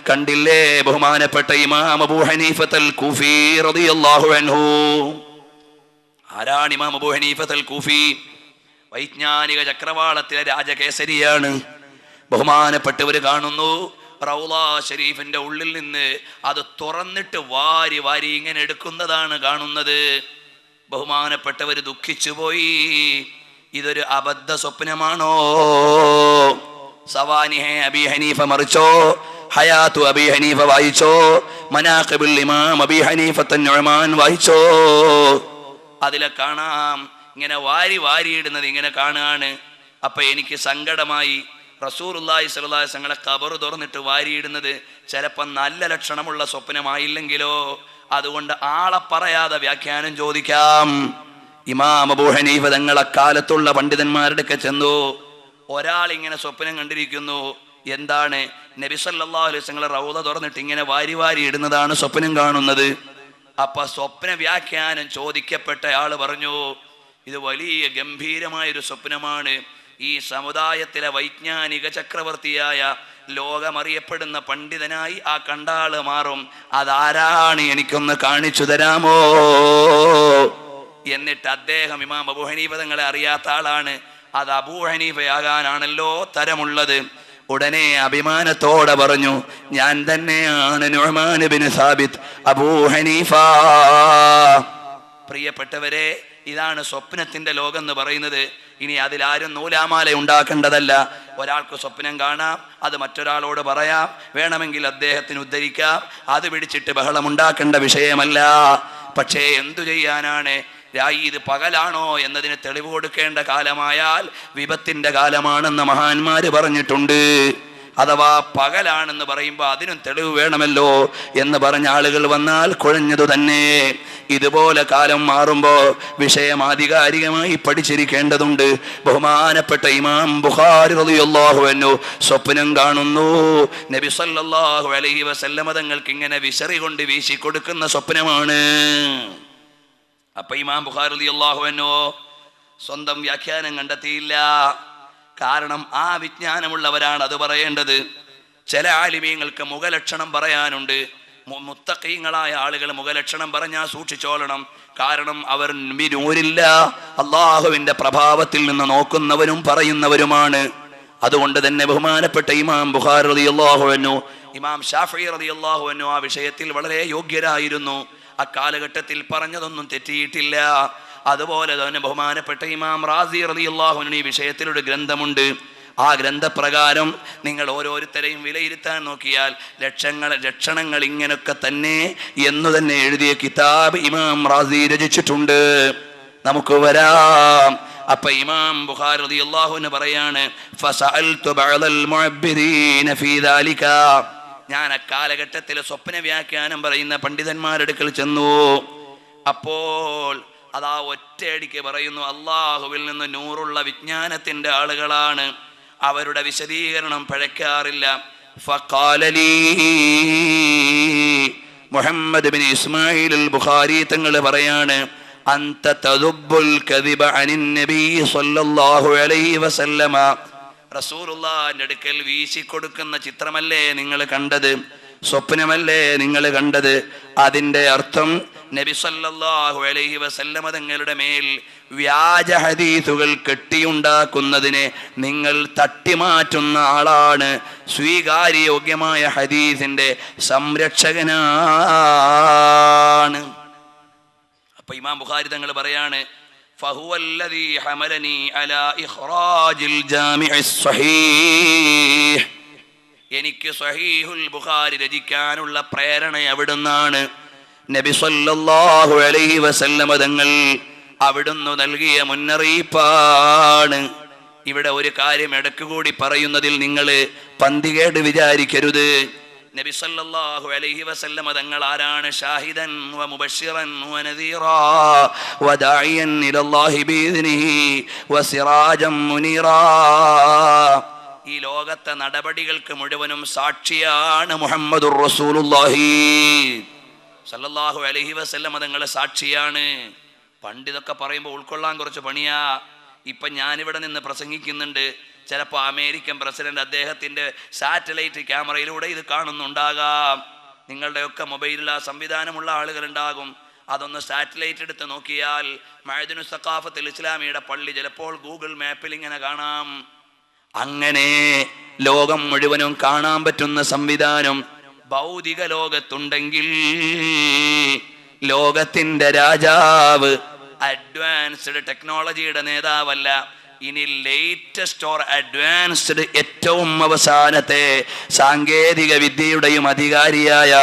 കണ്ടില്ലേ ബഹുമാനപ്പെട്ട ഇമാം അബൂ ഹനീഫത്തുൽ കൂഫി റളിയല്ലാഹു അൻഹു. ആരാണ് ഇമാം അബൂ ഹനീഫത്തുൽ കൂഫി? വൈജ്ഞാനിക ചക്രവാളത്തിലെ രാജകേസരിയാണ്. ബഹുമാനപ്പെട്ടവർ കാണുന്നു റൗള ഷരീഫിന്റെ ഉള്ളിൽ നിന്ന് അത് തുറന്നിട്ട് വാരി വാരി ഇങ്ങനെ എടുക്കുന്നതാണ് കാണുന്നത്. ബഹുമാനപ്പെട്ടവർ ദുഃഖിച്ചുപോയി. ഇതൊരു അബദ്ധ സ്വപ്നമാണോ? സവാനിഹെ അബി ഹനീഫ മറിച്ചോ? ഹയാത്തു അബി ഹനീഫ വായിച്ചോ? മനാഖിബുൽ ഇമാം അബി ഹനീഫത്തുൻ നുഅ്മാൻ വായിച്ചോ? അതിലെ കാണാം ഇങ്ങനെ വാരി വാരിയിടുന്നത് ഇങ്ങനെ കാണുകയാണ്. അപ്പൊ എനിക്ക് സങ്കടമായി. റസൂലുള്ളാഹി സ്വല്ലല്ലാഹു അലൈഹി വസല്ലം ഖബർ തുറന്നിട്ട് വാരിയിടുന്നത് ചിലപ്പോൾ നല്ല ലക്ഷണമുള്ള സ്വപ്നമായില്ലെങ്കിലോ? അതുകൊണ്ട് ആളെ പറയാതെ വ്യാഖ്യാനം ചോദിക്കാം. ഇമാം അബൂ ഹനീഫ തങ്ങൾ അക്കാലത്തുള്ള പണ്ഡിതന്മാരുടെ ഒക്കെ ചെന്നു. ഒരാൾ ഇങ്ങനെ സ്വപ്നം കണ്ടിരിക്കുന്നു. എന്താണ്? നബി സല്ലല്ലാഹു അലൈഹി വസല്ലം റൗള തുറന്നിട്ട് ഇങ്ങനെ വാരി വാരി ഇടുന്നതാണ് സ്വപ്നം കാണുന്നത്. അപ്പൊ സ്വപ്ന വ്യാഖ്യാനം ചോദിക്കപ്പെട്ട ആള് പറഞ്ഞു, ഇത് വലിയ ഗംഭീരമായൊരു സ്വപ്നമാണ്. ഈ സമുദായത്തിലെ വൈജ്ഞാനിക ചക്രവർത്തിയായ ലോകമറിയപ്പെടുന്ന പണ്ഡിതനായി ആ കണ്ടാള് മാറും. അതാരാണ്? എനിക്കൊന്ന് കാണിച്ചു തരാമോ? എന്നിട്ട് അദ്ദേഹം ഇമാം അബൂ ഹനീഫ തങ്ങളെ അറിയാത്ത ആളാണ്. അത് അബൂ ഹനീഫയാകാനാണല്ലോ തരമുള്ളത്. ഉടനെ അഭിമാനത്തോടെ പറഞ്ഞു, ഞാൻ തന്നെയാണ് നുഅ്മാൻ ഇബ്നു സാബിത്ത് അബൂ ഹനീഫ. പ്രിയപ്പെട്ടവരെ, ഇതാണ് സ്വപ്നത്തിന്റെ ലോകം എന്ന് പറയുന്നത്. ഇനി അതിലാരും നൂലാമാല ഉണ്ടാക്കേണ്ടതല്ല. ഒരാൾക്ക് സ്വപ്നം കാണാം, അത് മറ്റൊരാളോട് പറയാം, വേണമെങ്കിൽ അദ്ദേഹത്തിന് ഉദ്ധരിക്കാം. അത് പിടിച്ചിട്ട് ബഹളമുണ്ടാക്കേണ്ട വിഷയമല്ല. പക്ഷേ എന്തു ചെയ്യാനാണ്? ഇത് പകലാണോ എന്നതിന് തെളിവ് കൊടുക്കേണ്ട കാലമായാൽ വിപത്തിന്റെ കാലമാണെന്ന് മഹാന്മാര് പറഞ്ഞിട്ടുണ്ട്. അഥവാ പകലാണെന്ന് പറയുമ്പോൾ അതിനും തെളിവ് വേണമല്ലോ എന്ന് പറഞ്ഞ ആളുകൾ വന്നാൽ കുഴഞ്ഞതു തന്നെ. ഇതുപോലെ കാലം മാറുമ്പോൾ വിഷയം ആധികാരികമായി പഠിച്ചിരിക്കേണ്ടതുണ്ട്. ബഹുമാനപ്പെട്ട ഇമാം ബുഖാരി റളിയല്ലാഹു അൻഹു സ്വപ്നം കാണുന്നു. നബി സല്ലല്ലാഹു അലൈഹി വസല്ലം തങ്ങൾക്ക് ഇങ്ങനെ വിശറി കൊണ്ട് വീശി കൊടുക്കുന്ന സ്വപ്നമാണ്. അപ്പൊ ഇമാം ബുഖാരി റളിയല്ലാഹു അൻഹു സ്വന്തം വ്യാഖ്യാനം കണ്ടെത്തിയില്ല. കാരണം ആ വിജ്ഞാനമുള്ളവരാണ് അത് പറയേണ്ടത്. ചില ആലിമീങ്ങൾക്ക് മുഖലക്ഷണം പറയാനുണ്ട്. മുത്തഖീങ്ങളായ ആളുകൾ മുഖലക്ഷണം പറഞ്ഞാൽ സൂക്ഷിച്ചോളണം. കാരണം അവർ നൂരില്ല, അള്ളാഹുവിന്റെ പ്രഭാവത്തിൽ നിന്ന് നോക്കുന്നവരും പറയുന്നവരുമാണ്. അതുകൊണ്ട് തന്നെ ബഹുമാനപ്പെട്ട ഇമാം ബുഖാരി റളിയല്ലാഹു അൻഹു, ഇമാം ശാഫിഈ റളിയല്ലാഹു അൻഹു ആ വിഷയത്തിൽ വളരെ യോഗ്യരായിരുന്നു. അക്കാലഘട്ടത്തിൽ പറഞ്ഞതൊന്നും തെറ്റിയിട്ടില്ല. അതുപോലെ തന്നെ ബഹുമാനപ്പെട്ട ഇമാം റാസി റളിയല്ലാഹു അൻഹു ഈ വിഷയത്തിലൊരു ഗ്രന്ഥമുണ്ട്. ആ ഗ്രന്ഥപ്രകാരം നിങ്ങൾ ഓരോരുത്തരെയും വിലയിരുത്താൻ നോക്കിയാൽ ലക്ഷണങ്ങൾ ഇങ്ങനൊക്കെ തന്നെ എന്നു തന്നെ എഴുതിയ കിതാബ് ഇമാം റാസി രചിച്ചിട്ടുണ്ട്. നമുക്ക് വരാം. അപ്പൊ ഇമാം ബുഖാരി റളിയല്ലാഹു അൻഹു പറയാണ്, ഫസഅൽതു ബഅദൽ മുഅബ്ബിരീന ഫീ ദാലിക. ഞാൻ അക്കാലഘട്ടത്തിൽ സ്വപ്ന വ്യാഖ്യാനം പറയുന്ന പണ്ഡിതന്മാരുടെ അടുക്കൽ ചെന്നു. അപ്പോൾ അതാ ഒറ്റയടിക്ക് പറയുന്നു, അള്ളാഹുവിൽ നിന്ന് നൂറുള്ള വിജ്ഞാനത്തിന്റെ ആളുകളാണ്, അവരുടെ വിശദീകരണം പഴക്കാറില്ല. ഫഖാലലി മുഹമ്മദ് ബിൻ ഇസ്മായിൽ അൽ ബുഖാരി തങ്ങൾ പറയാണ്, അൻത തദുബ്ബുൽ കദിബ അനിൻ നബി സ്വല്ലല്ലാഹു അലൈഹി വസല്ലമ. റസൂലുള്ളാഹിന്റെ അടുക്കൽ വീശിക്കൊടുക്കുന്ന ചിത്രമല്ലേ നിങ്ങൾ കണ്ടത്, സ്വപ്നമല്ലേ നിങ്ങൾ കണ്ടത്? അതിൻ്റെ അർത്ഥം നബി സല്ലല്ലാഹു അലൈഹി വസല്ലമ തങ്ങളുടെ മേൽ വ്യാജ ഹദീസുകൾ കെട്ടിയുണ്ടാക്കുന്നതിനെ നിങ്ങൾ തട്ടിമാറ്റുന്ന ആളാണ്. സ്വീകാര്യയോഗ്യമായ ഹദീസിന്റെ സംരക്ഷകനാണ്. അപ്പൊ ഇമാം ബുഖാരി തങ്ങൾ പറയാണ്, ഫഹുവല്ലദീ ഹമലനി അലാ ഇഖ്റാജിൽ ജാമിഇസ് സ്വഹീഹ്. എനിക്ക് സ്വഹീഹുൽ ബുഖാരി രചിക്കാനുള്ള പ്രേരണ അവിടുന്നാണ്. നബി സല്ലല്ലാഹു അലൈഹി വസല്ലമ തങ്ങൾ അവിടുന്ന് നൽകിയ മുന്നറിയിപ്പാണ്. ഇവിടെ ഒരു കാര്യം ഇടയ്ക്ക് കൂടി പറയുന്നതിൽ നിങ്ങൾ പന്തികേട് വിചാരിക്കരുത്. നബി സല്ലല്ലാഹു അലൈഹി വസല്ലമ തങ്ങൾ ആരാണ്? ഷാഹിദൻ വ മുബശ്ശിറൻ വ നദീറാ വ ദാഇയൻ ഇലല്ലാഹി ബിഇദ്നിഹി വ സിറാജൻ മുനീറാ. ഈ ലോകത്തെ നടപടികൾക്ക് മുഴുവനും സാക്ഷിയാണ് മുഹമ്മദുർ റസൂലുള്ളാഹി സല്ലല്ലാഹു അലൈഹി വസല്ലമ തങ്ങൾ സാക്ഷിയാണ്. പണ്ടിതൊക്കെ പറയുമ്പോൾ ഉൾക്കൊള്ളാൻ കുറച്ച് പണിയാ. ഇപ്പം ഞാനിവിടെ നിന്ന് പ്രസംഗിക്കുന്നുണ്ട്, ചിലപ്പോൾ അമേരിക്കൻ പ്രസിഡന്റ് അദ്ദേഹത്തിൻ്റെ സാറ്റലൈറ്റ് ക്യാമറയിലൂടെ ഇത് കാണുന്നുണ്ടാകാം. നിങ്ങളുടെയൊക്കെ മൊബൈലിൽ ആ സംവിധാനമുള്ള ആളുകളുണ്ടാകും. അതൊന്ന് സാറ്റലൈറ്റ് എടുത്ത് നോക്കിയാൽ മഅദിനു സഖാഫത്തുൽ ഇസ്ലാമിയുടെ പള്ളി ചിലപ്പോൾ ഗൂഗിൾ മാപ്പിൽ ഇങ്ങനെ കാണാം. അങ്ങനെ ലോകം മുഴുവനും കാണാൻ പറ്റുന്ന സംവിധാനം ഭൗതിക ലോകത്തുണ്ടെങ്കിൽ ലോകത്തിന്റെ രാജാവ് അഡ്വാൻസ്ഡ് ടെക്നോളജിയുടെ നേതാവല്ല, ഇനി ലേറ്റസ്റ്റ് ഓർ അഡ്വാൻസ്ഡ് ഏറ്റവും അവസാനത്തെ സാങ്കേതിക വിദ്യയുടെയും അധികാരിയായ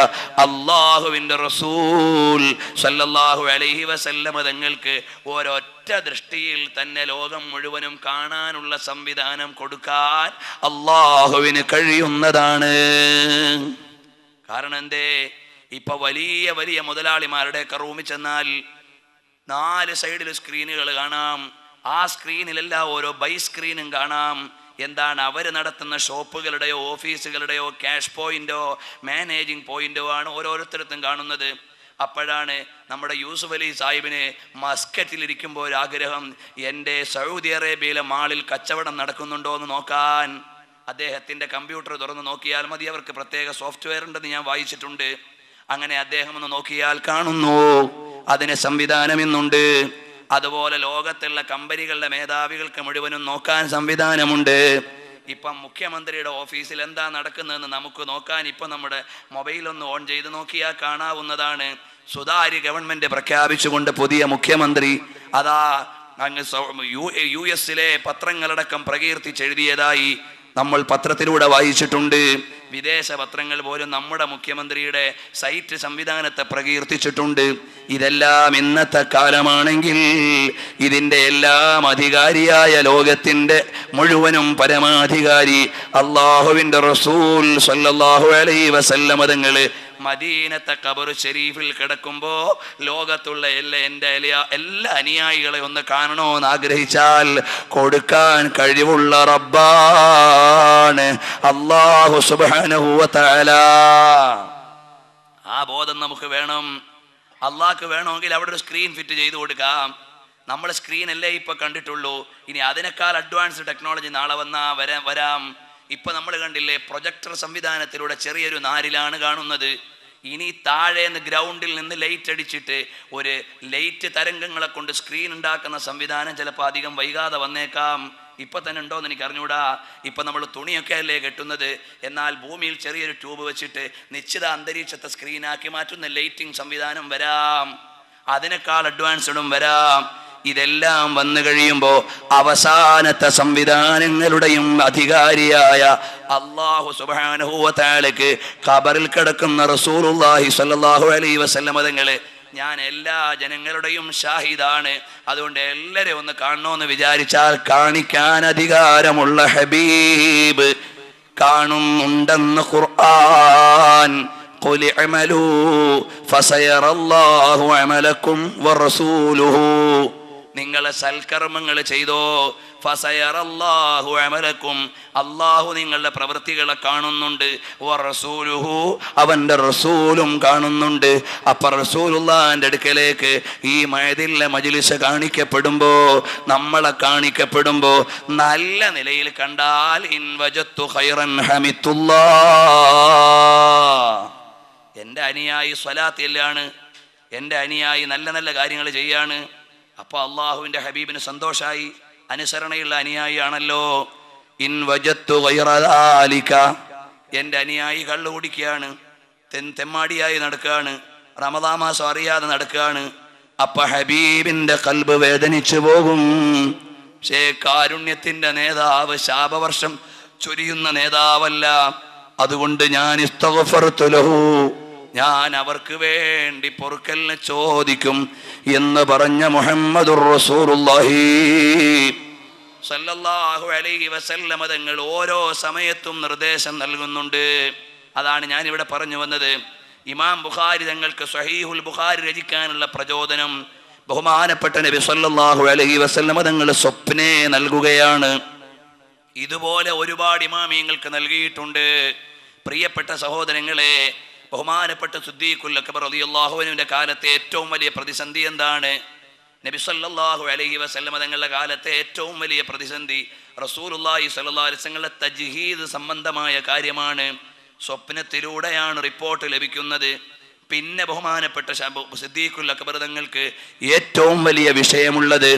അള്ളാഹുവിൻ്റെ റസൂൽ സല്ലല്ലാഹു അലൈഹി വസല്ലമ തങ്ങൾക്ക് ഒരൊറ്റ ദൃഷ്ടിയിൽ തന്നെ ലോകം മുഴുവനും കാണാനുള്ള സംവിധാനം കൊടുക്കാൻ അള്ളാഹുവിന് കഴിയുന്നതാണ്. കാരണം എന്തേ? ഇപ്പൊ വലിയ വലിയ മുതലാളിമാരുടെയൊക്കെ റൂമിൽ ചെന്നാൽ 4 സൈഡിൽ സ്ക്രീനുകൾ കാണാം. ആ സ്ക്രീനിലെല്ലാം ഓരോ ബൈ സ്ക്രീനും കാണാം. എന്താണ്? അവർ നടത്തുന്ന ഷോപ്പുകളുടെയോ ഓഫീസുകളുടെയോ ക്യാഷ് പോയിന്റോ മാനേജിങ് പോയിന്റോ ആണ് ഓരോരുത്തരത്തും കാണുന്നത്. അപ്പോഴാണ് നമ്മുടെ യൂസുഫ് അലി സാഹിബിന് മസ്കറ്റിലിരിക്കുമ്പോൾ ഒരാഗ്രഹം, എൻ്റെ സൗദി അറേബ്യയിലെ മാളിൽ കച്ചവടം നടക്കുന്നുണ്ടോ എന്ന് നോക്കാൻ. അദ്ദേഹത്തിൻ്റെ കമ്പ്യൂട്ടർ തുറന്ന് നോക്കിയാൽ മതി, അവർക്ക് പ്രത്യേക സോഫ്റ്റ്വെയർ ഉണ്ടെന്ന് ഞാൻ വായിച്ചിട്ടുണ്ട്. അങ്ങനെ അദ്ദേഹം ഒന്ന് നോക്കിയാൽ കാണുന്നു അതിന് സംവിധാനം ഇന്നുണ്ട്. അതുപോലെ ലോകത്തുള്ള കമ്പനികളുടെ മേധാവികൾക്ക് മുഴുവനും നോക്കാൻ സംവിധാനമുണ്ട്. ഇപ്പം മുഖ്യമന്ത്രിയുടെ ഓഫീസിൽ എന്താ നടക്കുന്നതെന്ന് നമുക്ക് നോക്കാൻ ഇപ്പം നമ്മുടെ മൊബൈലൊന്ന് ഓൺ ചെയ്ത് നോക്കിയാൽ കാണാവുന്നതാണ്. സുതാര്യ ഗവൺമെന്റ് പ്രഖ്യാപിച്ചുകൊണ്ട് പുതിയ മുഖ്യമന്ത്രി അതാ അങ്ങ് US പത്രങ്ങളടക്കം പ്രകീർത്തിച്ചെഴുതിയതായി നമ്മൾ പത്രത്തിലൂടെ വായിച്ചിട്ടുണ്ട്. വിദേശ പത്രങ്ങൾ പോലും നമ്മുടെ മുഖ്യമന്ത്രിയുടെ സൈറ്റ് സംവിധാനത്തെ പ്രകീർത്തിച്ചിട്ടുണ്ട്. ഇതെല്ലാം ഇന്നത്തെ കാലമാണെങ്കിൽ ഇതിൻ്റെ എല്ലാം അധികാരിയായ ലോകത്തിൻ്റെ മുഴുവനും പരമാധികാരി അള്ളാഹുവിൻ്റെ റസൂൽ സല്ലല്ലാഹു അലൈഹി വസല്ലമ തങ്ങൾ മദീനത്തെ ഖബർ ഷരീഫിൽ കിടക്കുമ്പോൾ ലോകത്തുള്ള എല്ലാ അനുയായികളെ ഒന്ന് കാണണമെന്ന് ആഗ്രഹിച്ചാൽ കൊടുക്കാൻ കഴിവുള്ള റബ്ബാണ് അല്ലാഹു സുബ്ഹാനഹു വ തആല. ആ ബോധം നമുക്ക് വേണം. അള്ളാഹ്ക്ക് വേണമെങ്കിൽ അവിടെ ഒരു സ്ക്രീൻ ഫിറ്റ് ചെയ്ത് കൊടുക്കാം. നമ്മൾ സ്ക്രീനല്ലേ ഇപ്പൊ കണ്ടിട്ടുള്ളൂ. ഇനി അതിനേക്കാൾ അഡ്വാൻസ്ഡ് ടെക്നോളജി നാളെ വരാം. ഇപ്പൊ നമ്മൾ കണ്ടില്ലേ, പ്രൊജക്ടർ സംവിധാനത്തിലൂടെ ചെറിയൊരു നാരിലാണ് കാണുന്നത്. ഇനി താഴേന്ന് ഗ്രൗണ്ടിൽ നിന്ന് ലൈറ്റ് അടിച്ചിട്ട് ഒരു ലൈറ്റ് തരംഗങ്ങളെ കൊണ്ട് സ്ക്രീൻ ഉണ്ടാക്കുന്ന സംവിധാനം ചിലപ്പോൾ അധികം വൈകാതെ വന്നേക്കാം. ഇപ്പൊ തന്നെ ഉണ്ടോയെന്ന് എനിക്ക് അറിഞ്ഞൂടാ. ഇപ്പൊ നമ്മൾ തുണിയൊക്കെ അല്ലേ കെട്ടുന്നത്, എന്നാൽ ഭൂമിയിൽ ചെറിയൊരു ട്യൂബ് വെച്ചിട്ട് നിശ്ചിത അന്തരീക്ഷത്തെ സ്ക്രീനാക്കി മാറ്റുന്ന ലൈറ്റിംഗ് സംവിധാനം വരാം. അതിനേക്കാൾ അഡ്വാൻസ്ഡും വരാം. ഇതെല്ലാം വന്നു കഴിയുമ്പോൾ അവസാനത്തെ സംവിധാനങ്ങളുടെയും അധികാരിയായ അല്ലാഹു സുബ്ഹാനഹു വ തആലക്ക് ഖബറിൽ കിടക്കുന്ന റസൂലുള്ളാഹി സ്വല്ലല്ലാഹു അലൈഹി വസല്ലമ തങ്ങളെ ഞാൻ എല്ലാ ജനങ്ങളുടെയും ഷാഹിദാണ്, അതുകൊണ്ട് എല്ലാവരെയും ഒന്ന് കാണണമെന്ന് വിചാരിച്ചാൽ കാണിക്കാൻ അധികാരമുള്ള ഹബീബ് കാണുന്നുണ്ടെന്ന് ഖുർആൻ. ഖുൽ ഇഅമലൂ ഫസയറല്ലാഹു അമലക്കും വറസൂലുഹു. നിങ്ങളെ സൽക്കർമ്മങ്ങൾ ചെയ്തോ, ഫസയറല്ലാഹു അമലക്കും, അല്ലാഹു നിങ്ങളുടെ പ്രവൃത്തികളെ കാണുന്നുണ്ട്, വറസൂലുഹു, അവൻ്റെ റസൂലും കാണുന്നുണ്ട്. അപ്പം റസൂലുള്ളാഹിൻ്റെ അടുക്കലേക്ക് ഈ മഅദിലെ മജ്ലിസ് കാണിക്കപ്പെടുമ്പോ, നമ്മളെ കാണിക്കപ്പെടുമ്പോ നല്ല നിലയിൽ കണ്ടാൽ ഇൻ വജത്തു ഖൈറൻ ഹമിത്തുല്ലാഹ്, എൻ്റെ അനുയായി സ്വലാത്തിലാണ്, എൻ്റെ അനുയായി നല്ല നല്ല കാര്യങ്ങൾ ചെയ്യാണ്. അപ്പോൾ അള്ളാഹുവിൻ്റെ ഹബീബിന് സന്തോഷമായി, അനുസരണയുള്ള അനുയായി ആണല്ലോ. ഇൻ വജത്തു ഗൈറ ദാലിക, എൻ്റെ അനുയായി കള്ളു കുടിക്കുകയാണ്, തെമ്മാടിയായി നടക്കുകയാണ്, റമദാൻ മാസം അറിയാതെ നടക്കുകയാണ്. അപ്പൊ ഹബീബിൻ്റെ ഖൽബ് വേദനിച്ചു പോകും. പക്ഷേ കാരുണ്യത്തിൻ്റെ നേതാവ് ശാപവർഷം ചൊരിയുന്ന നേതാവല്ല. അതുകൊണ്ട് ഞാൻ ഇസ്തഗ്ഫർതു ലഹു, ഞാൻ അവർക്ക് വേണ്ടി പൊറുക്കലിനെ ചോദിക്കും എന്ന് പറഞ്ഞ മുഹമ്മദുർ റസൂലുള്ളാഹി സല്ലല്ലാഹു അലൈഹി വസല്ലമ തങ്ങൾ ഓരോ സമയത്തും നിർദ്ദേശം നൽകുന്നുണ്ട്. അതാണ് ഞാനിവിടെ പറഞ്ഞു വന്നത്. ഇമാം ബുഖാരി തങ്ങൾക്ക് സ്വഹീഹുൽ ബുഖാരി രചിക്കാനുള്ള പ്രചോദനം ബഹുമാനപ്പെട്ട നബി സല്ലല്ലാഹു അലൈഹി വസല്ലമ തങ്ങൾ സ്വപ്നേ നൽകുകയാണ്. ഇതുപോലെ ഒരുപാട് ഇമാമിയങ്ങൾക്ക് നൽകിയിട്ടുണ്ട്. പ്രിയപ്പെട്ട സഹോദരങ്ങളെ, ബഹുമാനപ്പെട്ട സിദ്ദീഖുൽ അക്ബർ റളിയല്ലാഹു അൻഹുവിന്റെ കാലത്തെ ഏറ്റവും വലിയ പ്രതിസന്ധി എന്താണ്? നബി സല്ലല്ലാഹു അലൈഹി വസല്ലം തങ്ങളുടെ കാലത്തെ ഏറ്റവും വലിയ പ്രതിസന്ധി റസൂലുള്ളാഹി സ്വല്ലല്ലാഹു അലൈഹി വസല്ലമയുടെ തജ്ഹീദ് സംബന്ധമായ കാര്യമാണ്. സ്വപ്നത്തിലൂടെയാണ് റിപ്പോർട്ട് ലഭിക്കുന്നത്. പിന്നെ ബഹുമാനപ്പെട്ട സിദ്ദീഖുൽ അക്ബർ തങ്ങൾക്ക് ഏറ്റവും വലിയ വിഷയമുള്ളത്,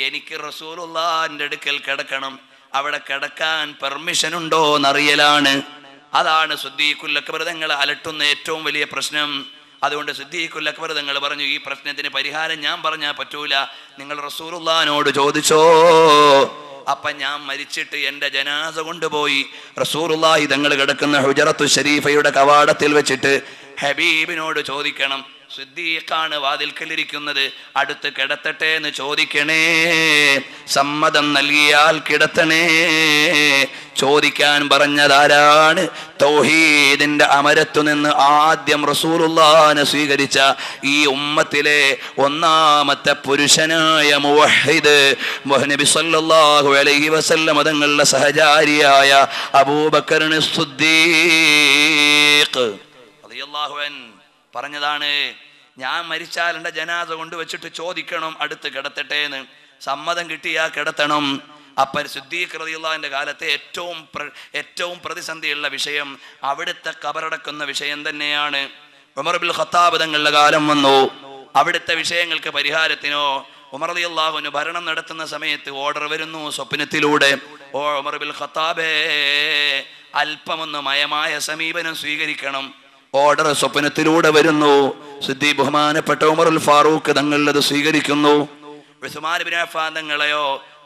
എനിക്ക് റസൂലുള്ളാഹിന്റെ അടുക്കൽ കിടക്കണം, അവിടെ കിടക്കാൻ പെർമിഷൻ ഉണ്ടോ എന്നറിയലാണ്. അതാണ് സിദ്ദീഖുൽ അക്ബർ തങ്ങളെ അലട്ടുന്ന ഏറ്റവും വലിയ പ്രശ്നം. അതുകൊണ്ട് സിദ്ദീഖുൽ അക്ബർ തങ്ങൾ പറഞ്ഞു, ഈ പ്രശ്നത്തിന് പരിഹാരം ഞാൻ പറഞ്ഞാൽ പറ്റൂല, നിങ്ങൾ റസൂലുള്ളാഹിനോട് ചോദിച്ചോ. അപ്പൊ ഞാൻ മരിച്ചിട്ട് എൻ്റെ ജനാസ കൊണ്ടുപോയി റസൂലുള്ളാഹി തങ്ങൾ കിടക്കുന്ന ഹുജറത്തു ശരീഫയുടെ കവാടത്തിൽ വെച്ചിട്ട് ഹബീബിനോട് ചോദിക്കണം. സിദ്ദീഖാണ് വാതിൽക്കലിരിക്കുന്നത്, അടുത്ത് കിടത്തട്ടെ എന്ന് ചോദിക്കണേ. സമ്മതം നൽകിയാൽ കിടത്തണേ. ചോദിക്കാൻ പറഞ്ഞതാരാണ്? തൗഹീദിന്റെ അമരത്തു നിന്ന് ആദ്യം റസൂലുള്ളാഹിനെ സ്വീകരിച്ച ഈ ഉമ്മത്തിലെ ഒന്നാമത്തെ പുരുഷനായ മുവഹിദ് നബി സല്ലല്ലാഹു അലൈഹി വസല്ലം തങ്ങളുടെ സഹചാരിയായ അബൂബക്കർ സിദ്ദീഖ് റളിയല്ലാഹു അൻഹു പറഞ്ഞതാണ്, ഞാൻ മരിച്ചാൽ എൻ്റെ ജനാസ കൊണ്ടുവച്ചിട്ട് ചോദിക്കണം അടുത്ത് കിടത്തട്ടെ എന്ന്. സമ്മതം കിട്ടിയാ കിടത്തണം. അപ്പം സിദ്ദീഖ് റളിയല്ലാഹുവിന്റെ കാലത്തെ ഏറ്റവും പ്രതിസന്ധിയുള്ള വിഷയം അവിടുത്തെ കബറടക്കുന്ന വിഷയം തന്നെയാണ്. ഉമർ ഇബ്നുൽ ഖത്താബ് തങ്ങളുടെ കാലം വന്നു. അവിടുത്തെ വിഷയങ്ങൾക്ക് പരിഹാരത്തിനോ ഉമർ റളിയല്ലാഹു ഭരണം നടത്തുന്ന സമയത്ത് ഓർഡർ വരുന്നു സ്വപ്നത്തിലൂടെ, ഓ ഉമർ ഇബ്നുൽ ഖത്താബേ, അല്പമൊന്ന് മയമായ സമീപനം സ്വീകരിക്കണം. ഓർഡർ സ്വപ്നത്തിലൂടെ വരുന്നു. സിദ്ദീഖ് ബഹുമാനപ്പെട്ട ഉമറുൽ ഫാറൂഖ് തങ്ങളത് സ്വീകരിക്കുന്നു. ഉസ്മാൻ ഇബ്നു അഫ്ഫാൻ തങ്ങളെയോ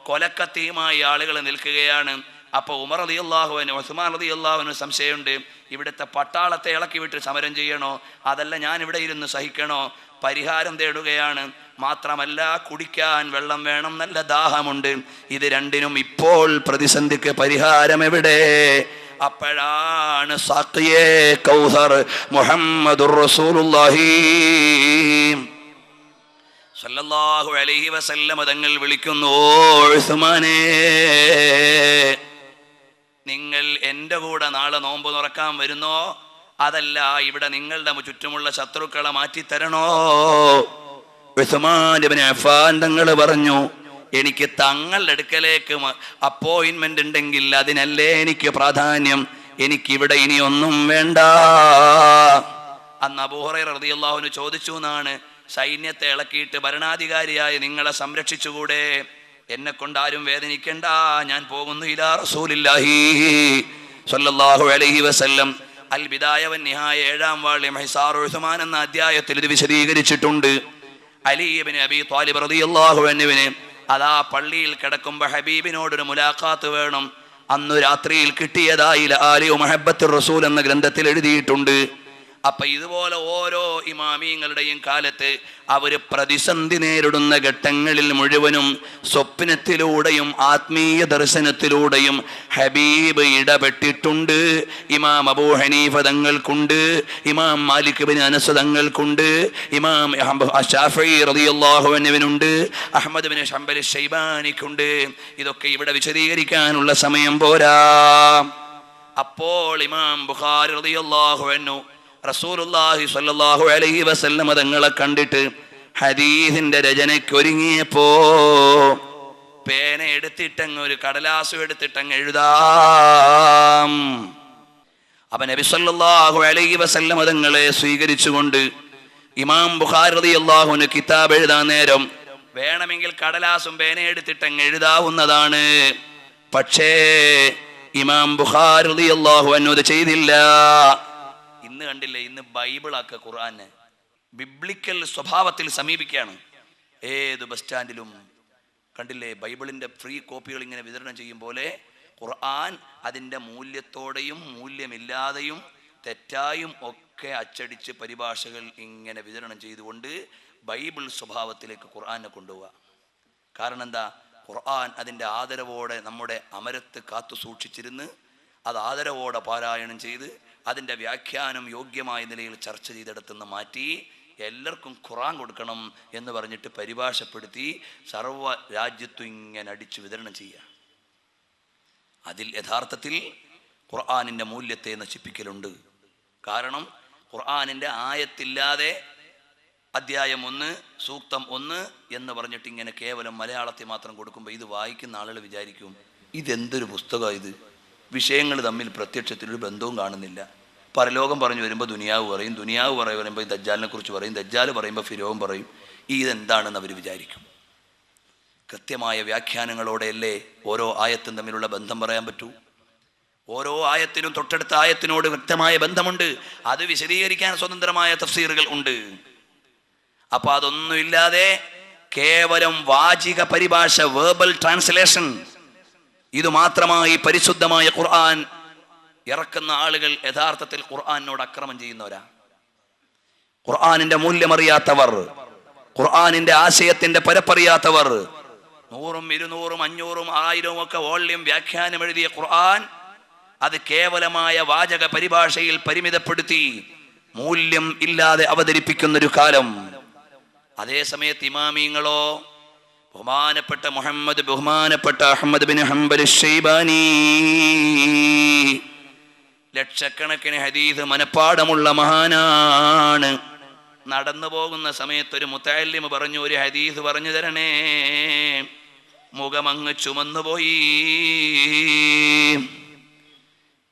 കൊലക്കത്തിയുമായി ആളുകൾ നിൽക്കുകയാണ്. അപ്പോൾ ഉമർ റളിയല്ലാഹു അൻഹു ഉസ്മാൻ റളിയല്ലാഹു അൻഹു സംശയമുണ്ട്, ഇവിടുത്തെ പട്ടാളത്തെ ഇളക്കി വിട്ട് സമരം ചെയ്യണോ, അതല്ല ഞാൻ ഇവിടെ ഇരുന്ന് സഹിക്കണോ? പരിഹാരം തേടുകയാണ്. മാത്രമല്ല കുടിക്കാൻ വെള്ളം വേണം, നല്ല ദാഹമുണ്ട്. ഇത് രണ്ടിനും ഇപ്പോൾ പ്രതിസന്ധിക്ക് പരിഹാരം എവിടെ? അപ്പോഴാണ് സാഖിയേ കൗസർ മുഹമ്മദുർ റസൂലുള്ളാഹി സല്ലല്ലാഹു അലൈഹി വസല്ലം തങ്ങൾ വിളിക്കുന്നു, ഉസ്മാനേ, നിങ്ങൾ എൻ്റെ കൂടെ നാളെ നോമ്പ് തുറക്കാൻ വരുന്നോ, അതല്ല ഇവിടെ നിങ്ങളുടെ ചുറ്റുമുള്ള ശത്രുക്കളെ മാറ്റിത്തരണോ? ഉസ്മാൻ ഇബ്നു അഫ്ഫാൻ തങ്ങൾ പറഞ്ഞു, എനിക്ക് തങ്ങളുടെ അടുക്കലേക്ക് അപ്പോയിൻമെന്റ് ഉണ്ടെങ്കിൽ അതിനല്ലേ എനിക്ക് പ്രാധാന്യം, എനിക്കിവിടെ ഇനി ഒന്നും വേണ്ട. അന്ന് അബൂ ഹുറൈറ റളിയല്ലാഹു അൻഹു ചോദിച്ചു എന്നാണ്, സൈന്യത്തെ ഇളക്കിയിട്ട് ഭരണാധികാരിയായ നിങ്ങളെ സംരക്ഷിച്ചുകൂടെ? എന്നെ കൊണ്ട് ആരും വേദനിക്കണ്ട, ഞാൻ പോകുന്നു ഇലാ റസൂലില്ലാഹി സ്വല്ലല്ലാഹു അലൈഹി വസല്ലം. അൽ ബിദായ വൻ നിഹായ 7-ാം വാള്യം ഹിസാർ ഉസ്മാൻ എന്ന അധ്യായത്തിൽ ഇത് വിശദീകരിച്ചിട്ടുണ്ട്. അലി ഇബ്നു അബീ ത്വാലിബ് റളിയല്ലാഹു അൻഹുവിനെ അതാ പള്ളിയിൽ കിടക്കുമ്പോൾ ഹബീബിനോടൊരു മുലാഖാത്ത് വേണം. അന്ന് രാത്രിയിൽ കിട്ടിയതായി ആലി മുഹബ്ബത്തുർ റസൂൽ എന്ന ഗ്രന്ഥത്തിൽ എഴുതിയിട്ടുണ്ട്. അപ്പൊ ഇതുപോലെ ഓരോ ഇമാമിങ്ങളുടെയും കാലത്ത് അവര് പ്രതിസന്ധി നേരിടുന്ന ഘട്ടങ്ങളിൽ മുഴുവനും സ്വപ്നത്തിലൂടെയും ആത്മീയ ദർശനത്തിലൂടെയും ഹബീബ് ഇടപെട്ടിട്ടുണ്ട്. ഇമാം അബൂ ഹനീഫ തങ്ങൾക്കുണ്ട്, ഇമാം മാലിക് ഇബ്നു അനസ് തങ്ങൾക്കുണ്ട്, ഇമാം ശാഫിഈ റളിയല്ലാഹു അൻഹുവിനുണ്ട്, അഹ്മദ് ഇബ്നു ഹംബൽ ശൈബാനിക്കുണ്ട്. ഇതൊക്കെ ഇവിടെ വിശദീകരിക്കാനുള്ള സമയം പോരാ. അപ്പോൾ ഇമാം ബുഖാരി റളിയല്ലാഹു അൻഹു റസൂലുള്ളാഹി സ്വല്ലല്ലാഹു അലൈഹി വസല്ലം തങ്ങളെ കണ്ടിട്ട് ഹദീസിന്റെ രചനയ്ക്ക് ഒരുങ്ങിയപ്പോ പേന എടുത്തിട്ടങ്ങ് ഒരു കടലാസ് എടുത്തിട്ടങ്ങ് എഴുതാം. അപ്പൊ നബി സല്ലല്ലാഹു അലൈഹി വസല്ലം തങ്ങളെ സ്വീകരിച്ചുകൊണ്ട് ഇമാം ബുഖാരി റളിയല്ലാഹു അൻഹു കിതാബ് എഴുതാൻ നേരം വേണമെങ്കിൽ കടലാസും പേന എടുത്തിട്ടങ്ങ് എഴുതാവുന്നതാണ്. പക്ഷേ ഇമാം ബുഖാരി റളിയല്ലാഹു അൻഹു അത് ചെയ്തില്ല. ഇന്ന് കണ്ടില്ലേ, ഇന്ന് ബൈബിളാക്ക ഖുർആനെ ബിബ്ലിക്കൽ സ്വഭാവത്തിൽ സമീപിക്കുകയാണ്. ഏത് ബസ് സ്റ്റാൻഡിലും കണ്ടില്ലേ ബൈബിളിൻ്റെ ഫ്രീ കോപ്പികൾ ഇങ്ങനെ വിതരണം ചെയ്യും പോലെ ഖുർആൻ അതിൻ്റെ മൂല്യത്തോടെയും മൂല്യമില്ലാതെയും തെറ്റായും ഒക്കെ അച്ചടിച്ച് പരിഭാഷകൾ ഇങ്ങനെ വിതരണം ചെയ്തുകൊണ്ട് ബൈബിൾ സ്വഭാവത്തിലേക്ക് ഖുർആനെ കൊണ്ടുപോവുക. കാരണം എന്താ? ഖുർആൻ അതിൻ്റെ ആദരവോടെ നമ്മുടെ അമരത്ത് കാത്തു സൂക്ഷിച്ചിരുന്ന് അത് ആദരവോടെ പാരായണം ചെയ്ത് അതിൻ്റെ വ്യാഖ്യാനം യോഗ്യമായ നിലയിൽ ചർച്ച ചെയ്തെടുത്തുനിന്ന് മാറ്റി എല്ലാവർക്കും ഖുർആൻ കൊടുക്കണം എന്ന് പറഞ്ഞിട്ട് പരിഭാഷപ്പെടുത്തി സർവ്വ രാജ്യത്തും ഇങ്ങനെ അടിച്ചു വിതരണം ചെയ്യുക. അതിൽ യഥാർത്ഥത്തിൽ ഖുർആനിൻ്റെ മൂല്യത്തെ നശിപ്പിക്കലുണ്ട്. കാരണം ഖുർആനിൻ്റെ ആയത്തില്ലാതെ അധ്യായം 1 സൂക്തം 1 എന്ന് പറഞ്ഞിട്ട് ഇങ്ങനെ കേവലം മലയാളത്തിൽ മാത്രം കൊടുക്കുമ്പോൾ ഇത് വായിക്കുന്ന ആളുകൾ വിചാരിക്കും ഇതെന്തൊരു പുസ്തകമാണ് ഇത്, വിഷയങ്ങൾ തമ്മിൽ പ്രത്യക്ഷത്തിലൊരു ബന്ധവും കാണുന്നില്ല. പരലോകം പറഞ്ഞു വരുമ്പോൾ ദുനിയാവ് പറയും, ദുനിയാവ് പറയുമ്പോൾ ദജ്ജാലിനെ കുറിച്ച് പറയും, ദജ്ജാൽ പറയുമ്പോൾ ഫിരോവും പറയും. ഇതെന്താണെന്ന് അവർ വിചാരിക്കും. കൃത്യമായ വ്യാഖ്യാനങ്ങളോടെയല്ലേ ഓരോ ആയത്തും തമ്മിലുള്ള ബന്ധം പറയാൻ പറ്റൂ. ഓരോ ആയത്തിനും തൊട്ടടുത്ത ആയത്തിനോട് വ്യക്തമായ ബന്ധമുണ്ട്. അത് വിശദീകരിക്കാൻ സ്വതന്ത്രമായ തഫ്സീറുകൾ ഉണ്ട്. അപ്പൊ അതൊന്നുമില്ലാതെ കേവലം വാചിക പരിഭാഷ, വേർബൽ ട്രാൻസ്ലേഷൻ, ഇത് മാത്രമായി പരിശുദ്ധമായ ഖുർആൻ ഇറക്കുന്ന ആളുകൾ യഥാർത്ഥത്തിൽ ഖുർആനിനോട് അക്രമം ചെയ്യുന്നവരാ. ഖുർആനിന്റെ മൂല്യമറിയാത്തവർ, ഖുർആനിന്റെ ആശയത്തിന്റെ പരപ്പറിയാത്തവർ, 100, 200, 500, 1000 ഒക്കെ വോള്യം വ്യാഖ്യാനം എഴുതിയ ഖുർആൻ അത് കേവലമായ വാചക പരിഭാഷയിൽ പരിമിതപ്പെടുത്തി മൂല്യം ഇല്ലാതെ അവതരിപ്പിക്കുന്നൊരു കാലം. അതേ സമയത്ത് ഇമാമിങ്ങളോ, ബഹുമാനപ്പെട്ട അഹ്മദ് ബിൻ ഹംബൽ ശൈബാനി ലക്ഷക്കണക്കിന് ഹദീസ് മനപ്പാടമുള്ള മഹാനാണ്. നടന്നു പോകുന്ന സമയത്ത് ഒരു മുത്തഅല്ലിം പറഞ്ഞു, ഒരു ഹദീസ് പറഞ്ഞു തരണേ. മുഖമങ്ങ് ചുമന്നുപോയി.